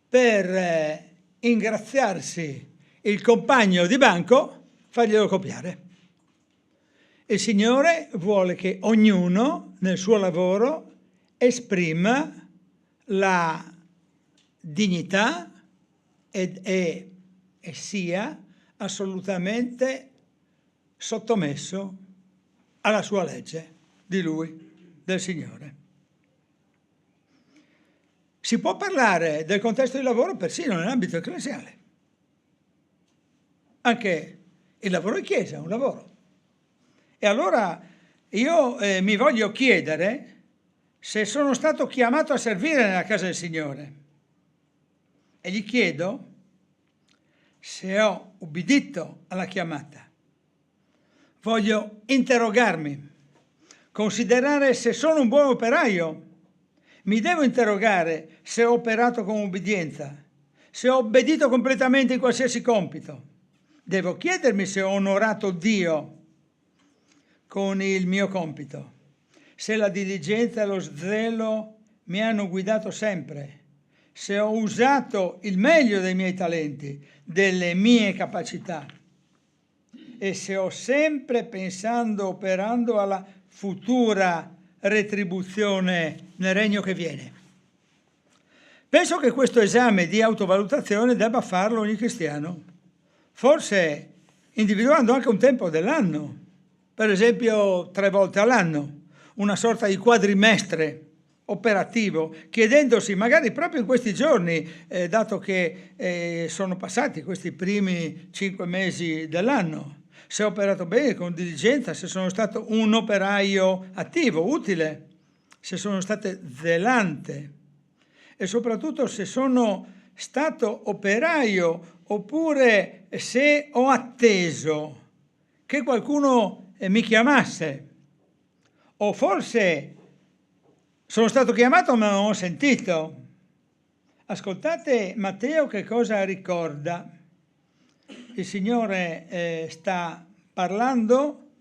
per ingraziarsi il compagno di banco farglielo copiare. Il Signore vuole che ognuno nel suo lavoro esprima la dignità e sia assolutamente sottomesso alla sua legge di Lui, del Signore. Si può parlare del contesto di lavoro persino nell'ambito ecclesiale. Anche il lavoro in chiesa è un lavoro. E allora io mi voglio chiedere se sono stato chiamato a servire nella casa del Signore. E gli chiedo se ho ubbidito alla chiamata. Voglio interrogarmi, considerare se sono un buon operaio. Mi devo interrogare se ho operato con ubbidienza, se ho obbedito completamente in qualsiasi compito. Devo chiedermi se ho onorato Dio con il mio compito, se la diligenza e lo zelo mi hanno guidato sempre, se ho usato il meglio dei miei talenti, delle mie capacità e se ho sempre pensando, operando alla futura retribuzione nel regno che viene. Penso che questo esame di autovalutazione debba farlo ogni cristiano, forse individuando anche un tempo dell'anno, per esempio 3 volte all'anno, una sorta di quadrimestre operativo, chiedendosi magari proprio in questi giorni, dato che sono passati questi primi 5 mesi dell'anno, se ho operato bene, con diligenza, se sono stato un operaio attivo, utile, se sono stato zelante e soprattutto se sono stato operaio oppure se ho atteso che qualcuno mi chiamasse, o forse sono stato chiamato ma non ho sentito. Ascoltate Matteo che cosa ricorda. Il Signore sta parlando,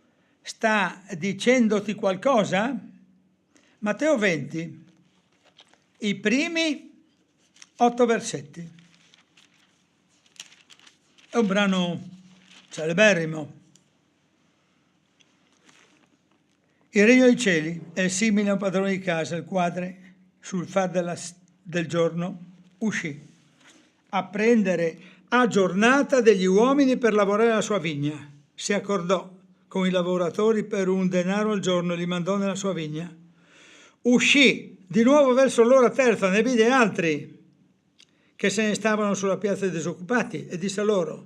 sta dicendoti qualcosa. Matteo 20, i primi 8 versetti. È un brano celeberrimo. Il regno dei cieli è simile a un padrone di casa, il quale, sul far del giorno, uscì a prendere a giornata degli uomini per lavorare alla sua vigna. Si accordò con i lavoratori per 1 denaro al giorno e li mandò nella sua vigna. Uscì di nuovo verso l'ora terza, ne vide altri che se ne stavano sulla piazza disoccupati e disse loro: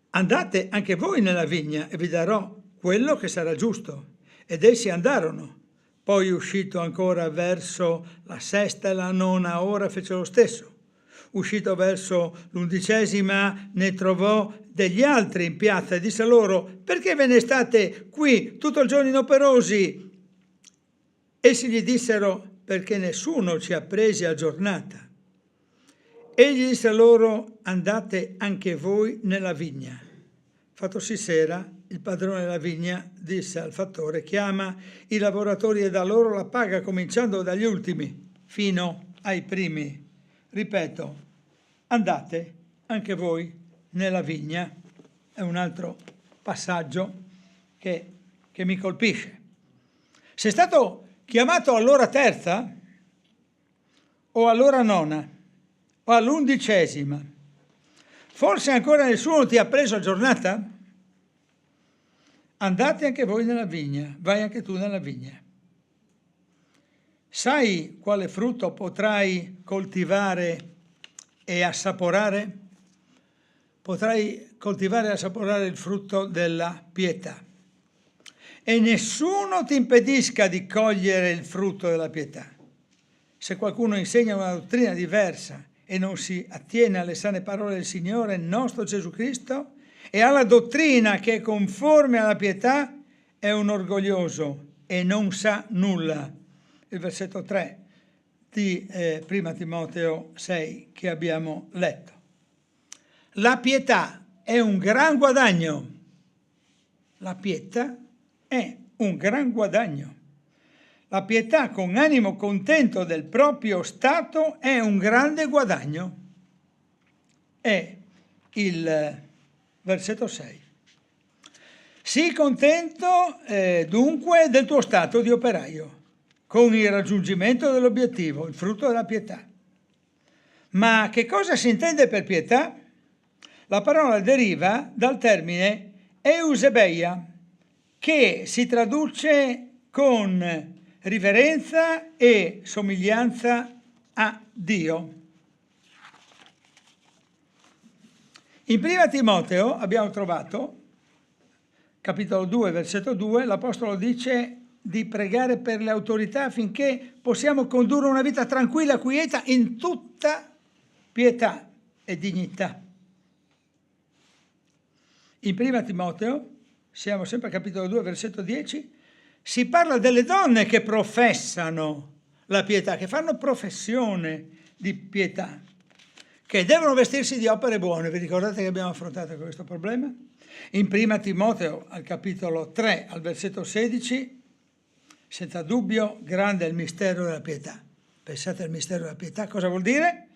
andate anche voi nella vigna e vi darò quello che sarà giusto. Ed essi andarono. Poi, uscito ancora verso la 6ª e la 9ª ora, fece lo stesso. Uscito verso l'11ª, ne trovò degli altri in piazza e disse loro: perché ve ne state qui tutto il giorno inoperosi? Essi gli dissero: perché nessuno ci ha presi a giornata. Egli disse loro: andate anche voi nella vigna. Fattosi sera, il padrone della vigna disse al fattore: chiama i lavoratori e dà loro la paga, cominciando dagli ultimi fino ai primi. Ripeto, andate anche voi nella vigna. È un altro passaggio che mi colpisce. Sei stato chiamato all'ora terza o all'ora 9ª o all'11ª? Forse ancora nessuno ti ha preso a giornata? Andate anche voi nella vigna, vai anche tu nella vigna. Sai quale frutto potrai coltivare e assaporare? Potrai coltivare e assaporare il frutto della pietà. E nessuno ti impedisca di cogliere il frutto della pietà. Se qualcuno insegna una dottrina diversa e non si attiene alle sane parole del Signore nostro Gesù Cristo e alla dottrina che è conforme alla pietà, è un orgoglioso e non sa nulla. Il versetto 3 di 1 Timoteo 6 che abbiamo letto. La pietà è un gran guadagno. La pietà è un gran guadagno. La pietà con animo contento del proprio stato è un grande guadagno. È il versetto 6. Sii contento dunque del tuo stato di operaio, con il raggiungimento dell'obiettivo, il frutto della pietà. Ma che cosa si intende per pietà? La parola deriva dal termine eusebeia, che si traduce con riverenza e somiglianza a Dio. In 1 Timoteo abbiamo trovato, capitolo 2, versetto 2, l'Apostolo dice di pregare per le autorità affinché possiamo condurre una vita tranquilla, quieta, in tutta pietà e dignità. In 1 Timoteo, siamo sempre al capitolo 2, versetto 10, si parla delle donne che professano la pietà, che fanno professione di pietà, che devono vestirsi di opere buone. Vi ricordate che abbiamo affrontato questo problema? In 1 Timoteo, al capitolo 3, al versetto 16, senza dubbio, grande è il mistero della pietà. Pensate al mistero della pietà, cosa vuol dire?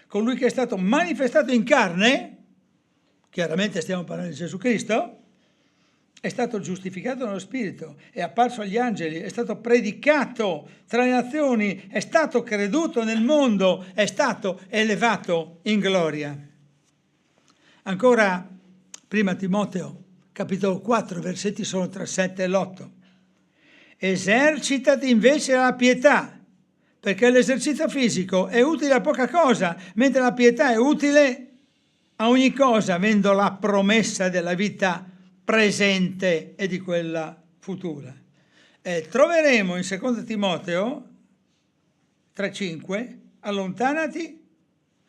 Colui che è stato manifestato in carne, chiaramente stiamo parlando di Gesù Cristo, è stato giustificato nello Spirito, è apparso agli angeli, è stato predicato tra le nazioni, è stato creduto nel mondo, è stato elevato in gloria. Ancora 1 Timoteo, capitolo 4, versetti sono tra 7 e l'8. Esercitati invece la pietà, perché l'esercizio fisico è utile a poca cosa, mentre la pietà è utile a ogni cosa, avendo la promessa della vita presente e di quella futura. Troveremo in 2 Timoteo 3,5: allontanati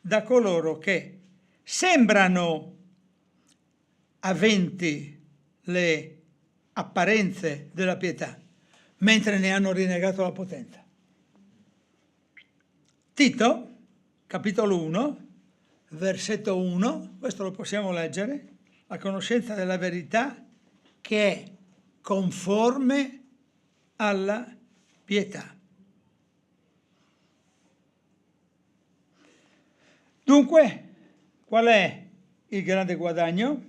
da coloro che sembrano aventi le apparenze della pietà, mentre ne hanno rinnegato la potenza. Tito, capitolo 1, versetto 1, questo lo possiamo leggere: la conoscenza della verità che è conforme alla pietà. Dunque, qual è il grande guadagno?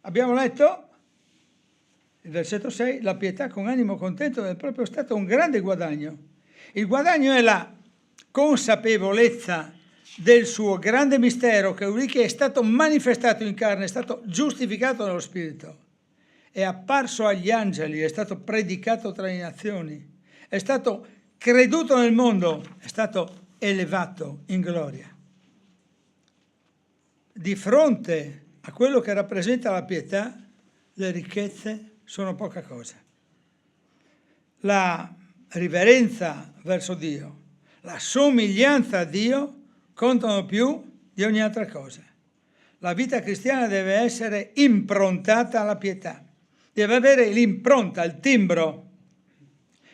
Abbiamo letto il versetto 6, la pietà con animo contento del proprio stato è un grande guadagno. Il guadagno è la consapevolezza del suo grande mistero, che è stato manifestato in carne, è stato giustificato dallo Spirito, è apparso agli angeli, è stato predicato tra le nazioni, è stato creduto nel mondo, è stato elevato in gloria. Di fronte a quello che rappresenta la pietà, le ricchezze sono poca cosa. La riverenza verso Dio, la somiglianza a Dio contano più di ogni altra cosa. La vita cristiana deve essere improntata alla pietà, deve avere l'impronta, il timbro,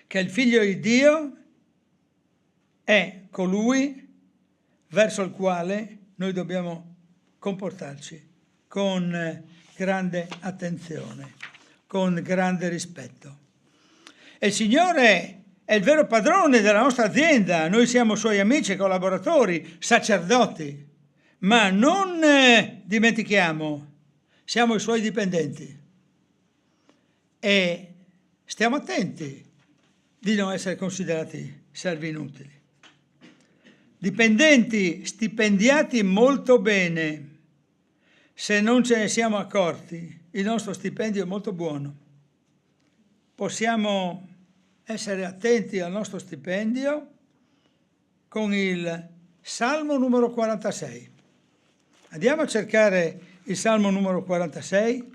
che il Figlio di Dio è colui verso il quale noi dobbiamo comportarci con grande attenzione, con grande rispetto. E il Signore è il vero padrone della nostra azienda, noi siamo Suoi amici, collaboratori, sacerdoti, ma non dimentichiamo, siamo i Suoi dipendenti e stiamo attenti di non essere considerati servi inutili. Dipendenti stipendiati molto bene. Se non ce ne siamo accorti, il nostro stipendio è molto buono. Possiamo essere attenti al nostro stipendio con il Salmo numero 46. Andiamo a cercare il Salmo numero 46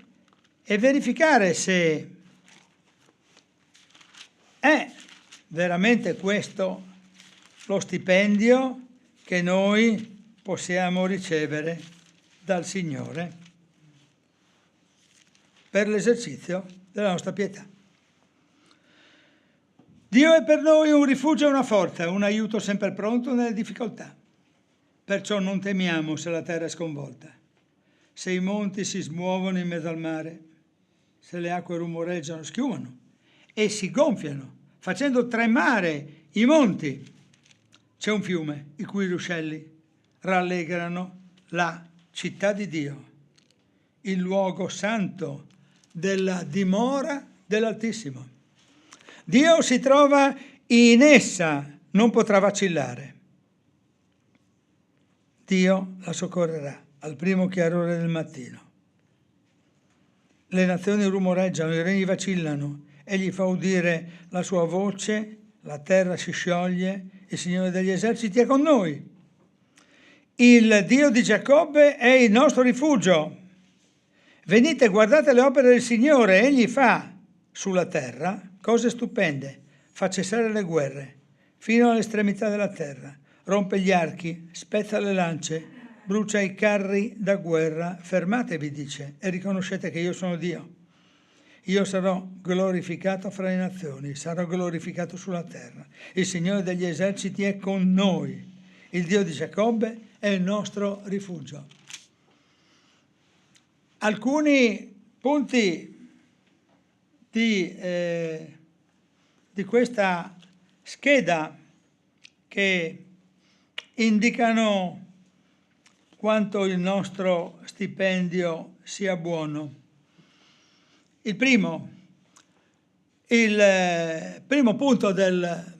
e verificare se è veramente questo lo stipendio che noi possiamo ricevere dal Signore per l'esercizio della nostra pietà. Dio è per noi un rifugio e una forza, un aiuto sempre pronto nelle difficoltà. Perciò non temiamo se la terra è sconvolta, se i monti si smuovono in mezzo al mare, se le acque rumoreggiano, schiumano e si gonfiano, facendo tremare i monti. C'è un fiume i cui ruscelli rallegrano la città di Dio, il luogo santo della dimora dell'Altissimo. Dio si trova in essa, non potrà vacillare. Dio la soccorrerà al primo chiarore del mattino. Le nazioni rumoreggiano, i regni vacillano, egli fa udire la sua voce, la terra si scioglie, il Signore degli eserciti è con noi. Il Dio di Giacobbe è il nostro rifugio. Venite, guardate le opere del Signore, egli fa sulla terra cose stupende, fa cessare le guerre fino all'estremità della terra, rompe gli archi, spezza le lance, brucia i carri da guerra. Fermatevi, dice, e riconoscete che io sono Dio. Io sarò glorificato fra le nazioni, sarò glorificato sulla terra. Il Signore degli eserciti è con noi. Il Dio di Giacobbe è il nostro rifugio. Alcuni punti di questa scheda che indicano quanto il nostro stipendio sia buono. Il primo punto del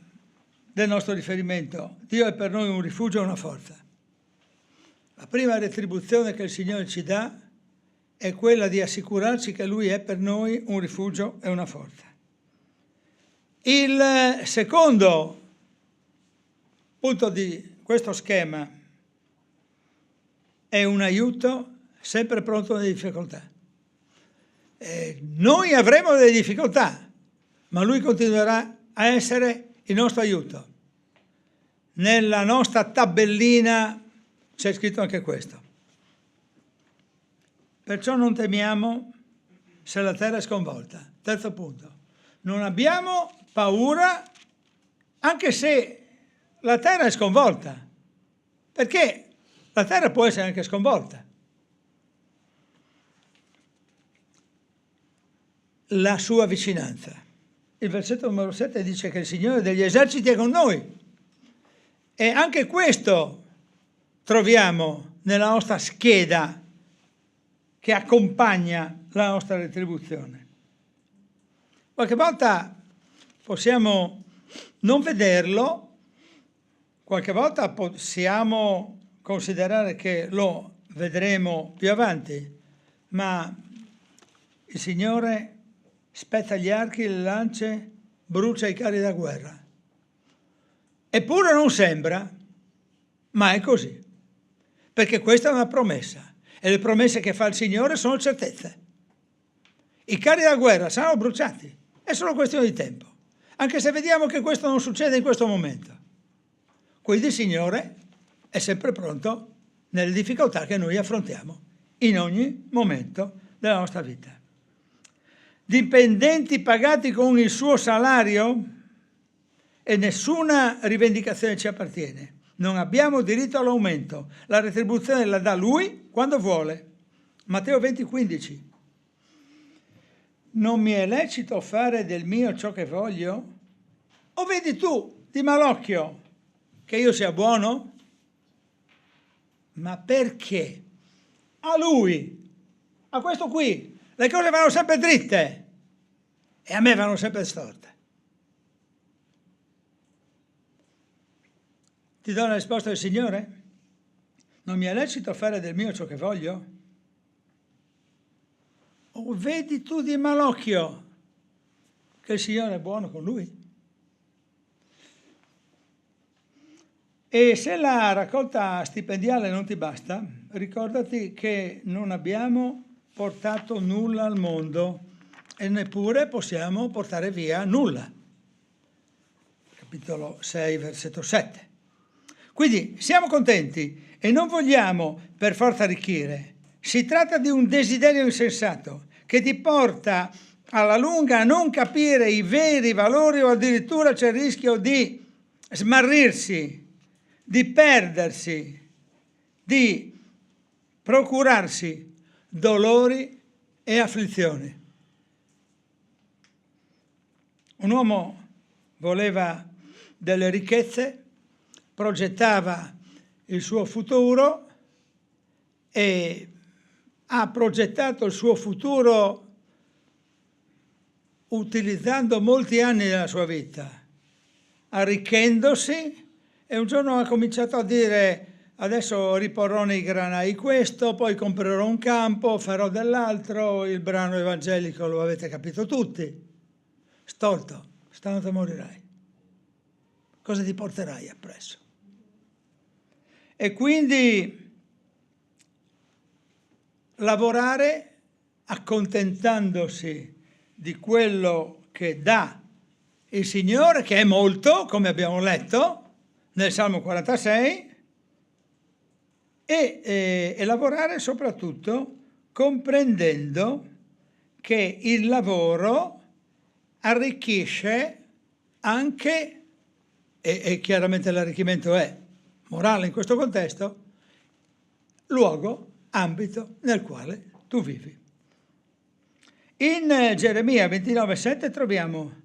nostro riferimento: Dio è per noi un rifugio e una forza. La prima retribuzione che il Signore ci dà è quella di assicurarci che Lui è per noi un rifugio e una forza. Il secondo punto di questo schema è un aiuto sempre pronto alle difficoltà. Noi avremo delle difficoltà, ma Lui continuerà a essere il nostro aiuto. Nella nostra tabellina c'è scritto anche questo. Perciò non temiamo se la terra è sconvolta. Terzo punto. Non abbiamo paura anche se la terra è sconvolta, perché la terra può essere anche sconvolta. La sua vicinanza. Il versetto numero 7 dice che il Signore degli eserciti è con noi. E anche questo troviamo nella nostra scheda che accompagna la nostra retribuzione. Qualche volta possiamo non vederlo, qualche volta possiamo considerare che lo vedremo più avanti, ma il Signore spezza gli archi, le lance, brucia i carri da guerra. Eppure non sembra, ma è così, perché questa è una promessa, e le promesse che fa il Signore sono certezze. I carri da guerra saranno bruciati, è solo questione di tempo, anche se vediamo che questo non succede in questo momento. Quindi il Signore è sempre pronto nelle difficoltà che noi affrontiamo in ogni momento della nostra vita. Dipendenti pagati con il suo salario e nessuna rivendicazione ci appartiene. Non abbiamo diritto all'aumento, la retribuzione la dà Lui quando vuole. Matteo 20,15. Non mi è lecito fare del mio ciò che voglio? O vedi tu di malocchio che io sia buono? Ma perché a Lui, a questo qui, le cose vanno sempre dritte e a me vanno sempre storte? Ti do la risposta del Signore? Non mi è lecito fare del mio ciò che voglio? O vedi tu di malocchio che il Signore è buono con Lui? E se la raccolta stipendiale non ti basta, ricordati che non abbiamo portato nulla al mondo e neppure possiamo portare via nulla. Capitolo 6, versetto 7. Quindi siamo contenti e non vogliamo per forza arricchire. Si tratta di un desiderio insensato che ti porta alla lunga a non capire i veri valori o addirittura c'è il rischio di smarrirsi, di perdersi, di procurarsi dolori e afflizioni. Un uomo voleva delle ricchezze, progettava il suo futuro e ha progettato il suo futuro utilizzando molti anni della sua vita, arricchendosi, e un giorno ha cominciato a dire: adesso riporrò nei granai questo, poi comprerò un campo, farò dell'altro. Il brano evangelico lo avete capito tutti. Stolto, stanotte morirai. Cosa ti porterai appresso? E quindi lavorare accontentandosi di quello che dà il Signore, che è molto, come abbiamo letto nel Salmo 46, e lavorare soprattutto comprendendo che il lavoro arricchisce anche, e chiaramente l'arricchimento è morale in questo contesto, luogo, ambito nel quale tu vivi. In Geremia 29,7 troviamo: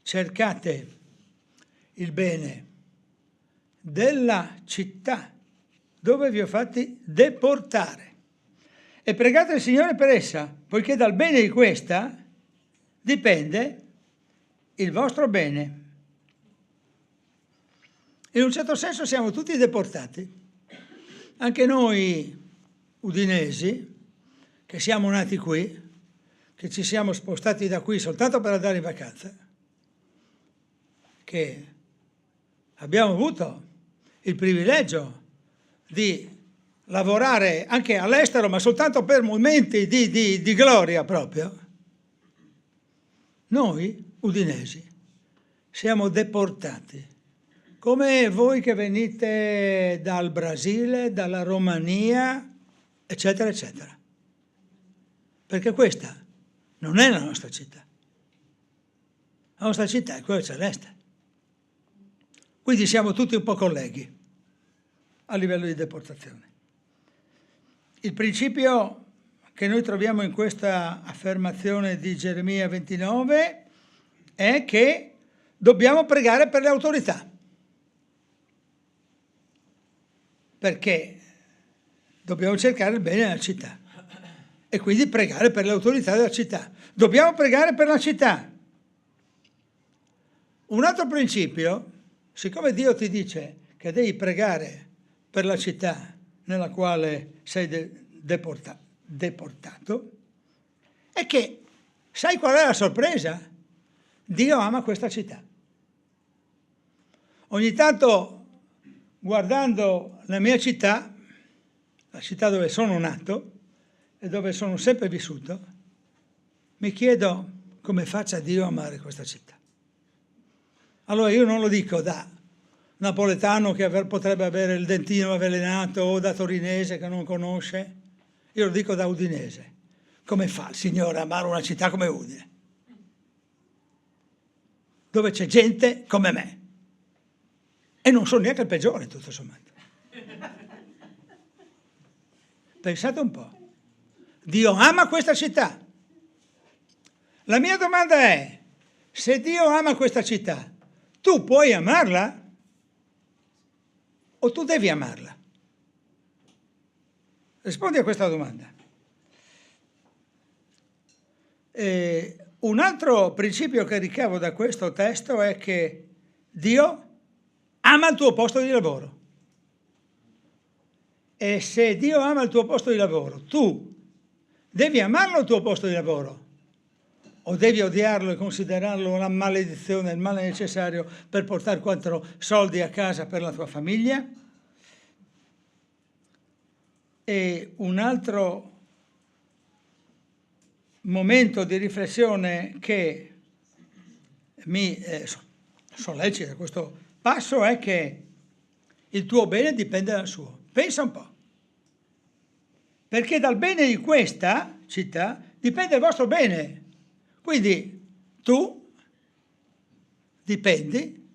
cercate il bene della città dove vi ho fatti deportare e pregate il Signore per essa, poiché dal bene di questa dipende il vostro bene. In un certo senso siamo tutti deportati, anche noi udinesi che siamo nati qui, che ci siamo spostati da qui soltanto per andare in vacanza, che abbiamo avuto il privilegio di lavorare anche all'estero, ma soltanto per momenti di gloria proprio. Noi udinesi siamo deportati, come voi che venite dal Brasile, dalla Romania, eccetera, eccetera. Perché questa non è la nostra città. La nostra città è quella celeste. Quindi siamo tutti un po' colleghi a livello di deportazione. Il principio che noi troviamo in questa affermazione di Geremia 29 è che dobbiamo pregare per le autorità. Perché dobbiamo cercare il bene della città e quindi pregare per le autorità della città. Dobbiamo pregare per la città. Un altro principio, siccome Dio ti dice che devi pregare per la città nella quale sei deportato, è che, sai qual è la sorpresa? Dio ama questa città. Ogni tanto, guardando la mia città, la città dove sono nato e dove sono sempre vissuto, mi chiedo come faccia Dio a amare questa città. Allora io non lo dico da napoletano che potrebbe avere il dentino avvelenato o da torinese che non conosce, io lo dico da udinese. Come fa il Signore a amare una città come Udine? Dove c'è gente come me. E non sono neanche il peggiore, tutto sommato. Pensate un po'. Dio ama questa città. La mia domanda è, se Dio ama questa città, tu puoi amarla? O tu devi amarla? Rispondi a questa domanda. Un altro principio che ricavo da questo testo è che Dio ama il tuo posto di lavoro. E se Dio ama il tuo posto di lavoro, tu devi amarlo il tuo posto di lavoro o devi odiarlo e considerarlo una maledizione, il male necessario per portare 4 soldi a casa per la tua famiglia? E un altro momento di riflessione che mi sollecita questo passo è che il tuo bene dipende dal suo. Pensa un po'. Perché dal bene di questa città dipende il vostro bene. Quindi tu dipendi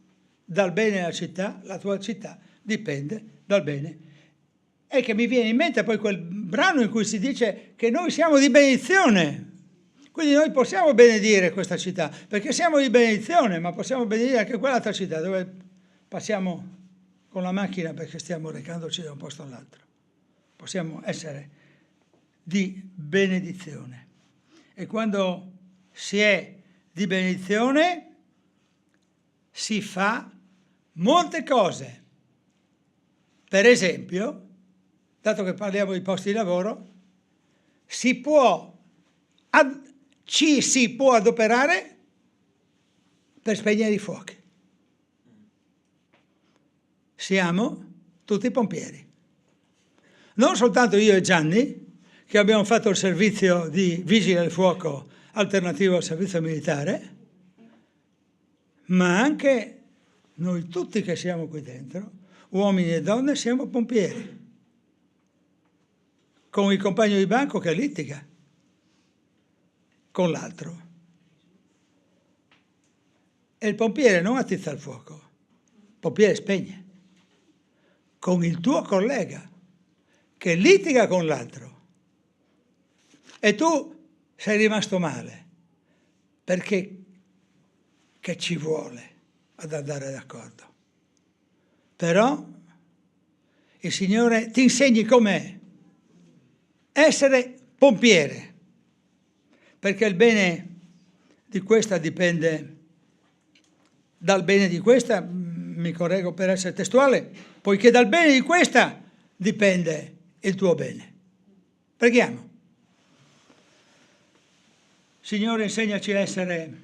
dal bene della città, la tua città dipende dal bene. E che mi viene in mente poi quel brano in cui si dice che noi siamo di benedizione. Quindi noi possiamo benedire questa città, perché siamo di benedizione, ma possiamo benedire anche quell'altra città dove passiamo con la macchina perché stiamo recandoci da un posto all'altro. Possiamo essere di benedizione. E quando si è di benedizione si fa molte cose. Per esempio, dato che parliamo di posti di lavoro, ci si può adoperare per spegnere i fuochi. Siamo tutti pompieri. Non soltanto io e Gianni, che abbiamo fatto il servizio di vigile del fuoco alternativo al servizio militare, ma anche noi tutti che siamo qui dentro, uomini e donne, siamo pompieri. Con il compagno di banco che litiga con l'altro. E il pompiere non attizza il fuoco, il pompiere spegne. Con il tuo collega che litiga con l'altro e tu sei rimasto male, perché che ci vuole ad andare d'accordo? Però il Signore ti insegni com'è essere pompiere, perché il bene di questa dipende dal bene di questa, mi correggo per essere testuale, poiché dal bene di questa dipende il tuo bene. Preghiamo. Signore, insegnaci a essere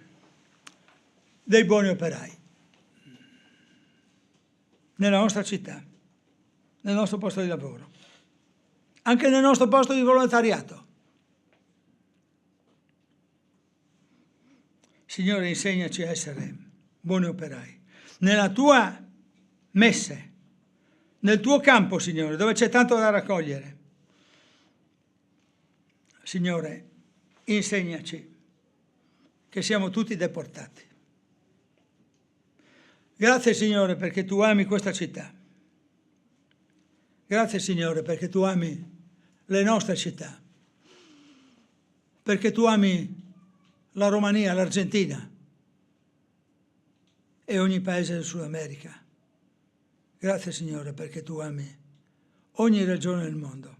dei buoni operai nella nostra città, nel nostro posto di lavoro, anche nel nostro posto di volontariato. Signore, insegnaci a essere buoni operai nella tua messe, nel tuo campo, Signore, dove c'è tanto da raccogliere. Signore, insegnaci che siamo tutti deportati. Grazie, Signore, perché tu ami questa città. Grazie, Signore, perché tu ami le nostre città, perché tu ami la Romania, l'Argentina e ogni paese del Sud America. Grazie, Signore, perché tu ami ogni regione del mondo.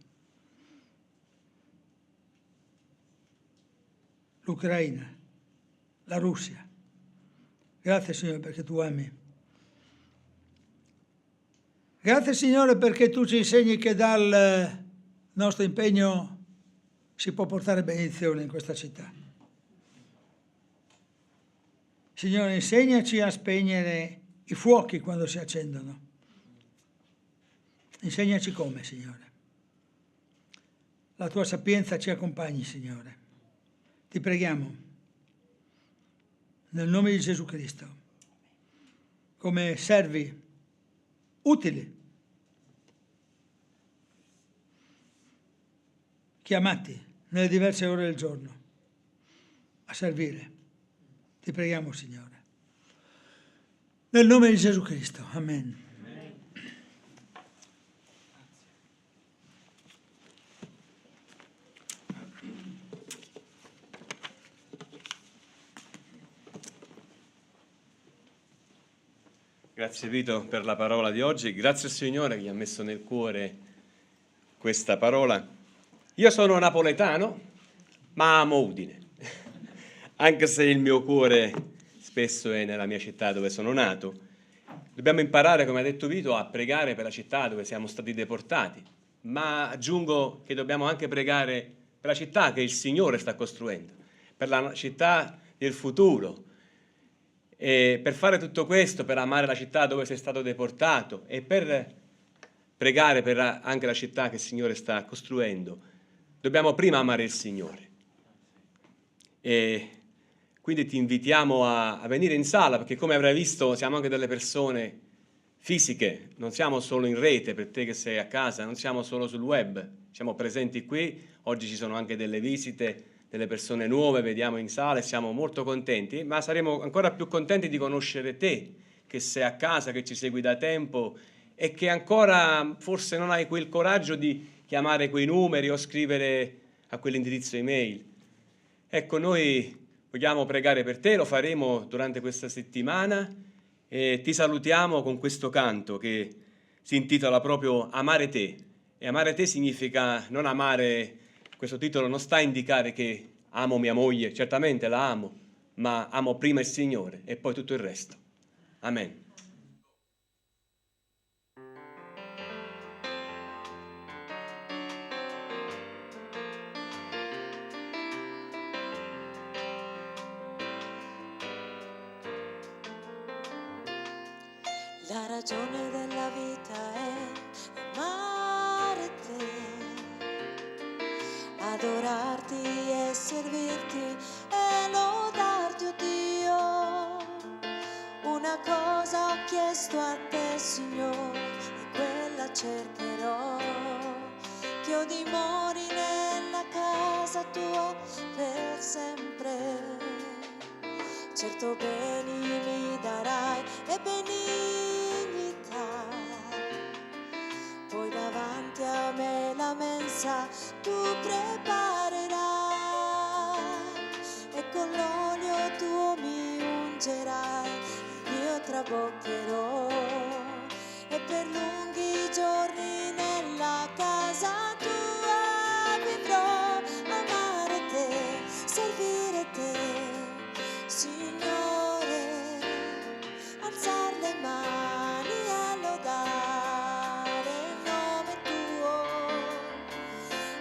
L'Ucraina, la Russia. Grazie Signore perché tu ami. Grazie Signore perché tu ci insegni che dal nostro impegno si può portare benedizione in questa città. Signore, insegnaci a spegnere i fuochi quando si accendono. Insegnaci come, Signore. La tua sapienza ci accompagni, Signore. Ti preghiamo, nel nome di Gesù Cristo, come servi utili, chiamati nelle diverse ore del giorno a servire. Ti preghiamo, Signore. Nel nome di Gesù Cristo. Amen. Grazie Vito per la parola di oggi, grazie al Signore che gli ha messo nel cuore questa parola. Io sono napoletano, ma amo Udine, anche se il mio cuore spesso è nella mia città dove sono nato. Dobbiamo imparare, come ha detto Vito, a pregare per la città dove siamo stati deportati, ma aggiungo che dobbiamo anche pregare per la città che il Signore sta costruendo, per la città del futuro. E per fare tutto questo, per amare la città dove sei stato deportato e per pregare per anche la città che il Signore sta costruendo, dobbiamo prima amare il Signore. E quindi ti invitiamo a venire in sala, perché come avrai visto siamo anche delle persone fisiche, non siamo solo in rete per te che sei a casa, non siamo solo sul web, siamo presenti qui, oggi ci sono anche delle visite, delle persone nuove, vediamo in sala e siamo molto contenti, ma saremo ancora più contenti di conoscere te, che sei a casa, che ci segui da tempo e che ancora forse non hai quel coraggio di chiamare quei numeri o scrivere a quell'indirizzo email. Ecco, noi vogliamo pregare per te, lo faremo durante questa settimana e ti salutiamo con questo canto che si intitola proprio Amare te. E amare te significa non amare. Questo titolo non sta a indicare che amo mia moglie, certamente la amo, ma amo prima il Signore e poi tutto il resto. Amen. La ragione della vita è amare te, adorarti e servirti e lodarti, oh Dio. Una cosa ho chiesto a te, Signore, e quella cercherò, che io dimori nella casa tua per sempre. Certo beni mi darai e benignità, poi davanti a me la mensa tu preparerai e con l'olio tuo mi ungerai, io traboccherò e per lunghi giorni nella casa tua vivrò, amare te, servire te, Signore, alzar le mani e lodare il nome tuo.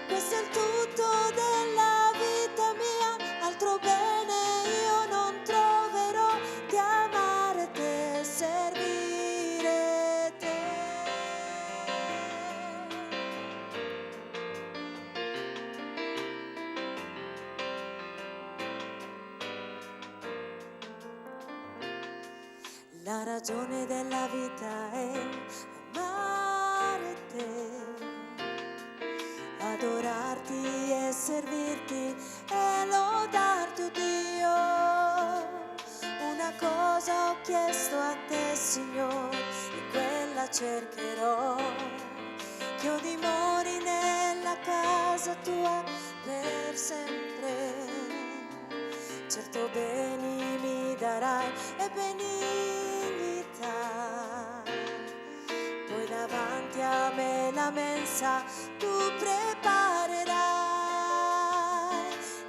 Questo è il tutto della vita mia, altro bene io non troverò che amare te, servire te. La ragione della vita è amare te, adorarti e servirti e lodarti, oh Dio. Una cosa ho chiesto a te, Signore, e quella cercherò, che io dimori nella casa tua per sempre. Certo beni mi darai e benignità, poi davanti a me la mensa tu preparerai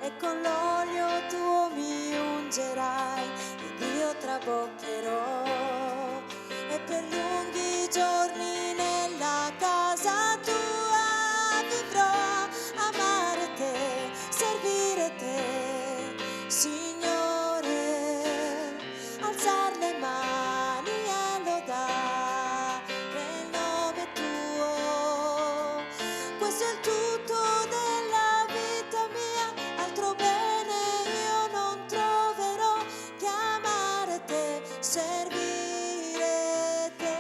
e con l'olio tuo mi ungerai ed io tra traboccherò e per lunghi giorni nella casa tua vivrò, amare te, servire te, Signore, alzar le mani e lodare il nome tuo. Questo è il tutto della vita mia, altro bene io non troverò che amare te, servire te.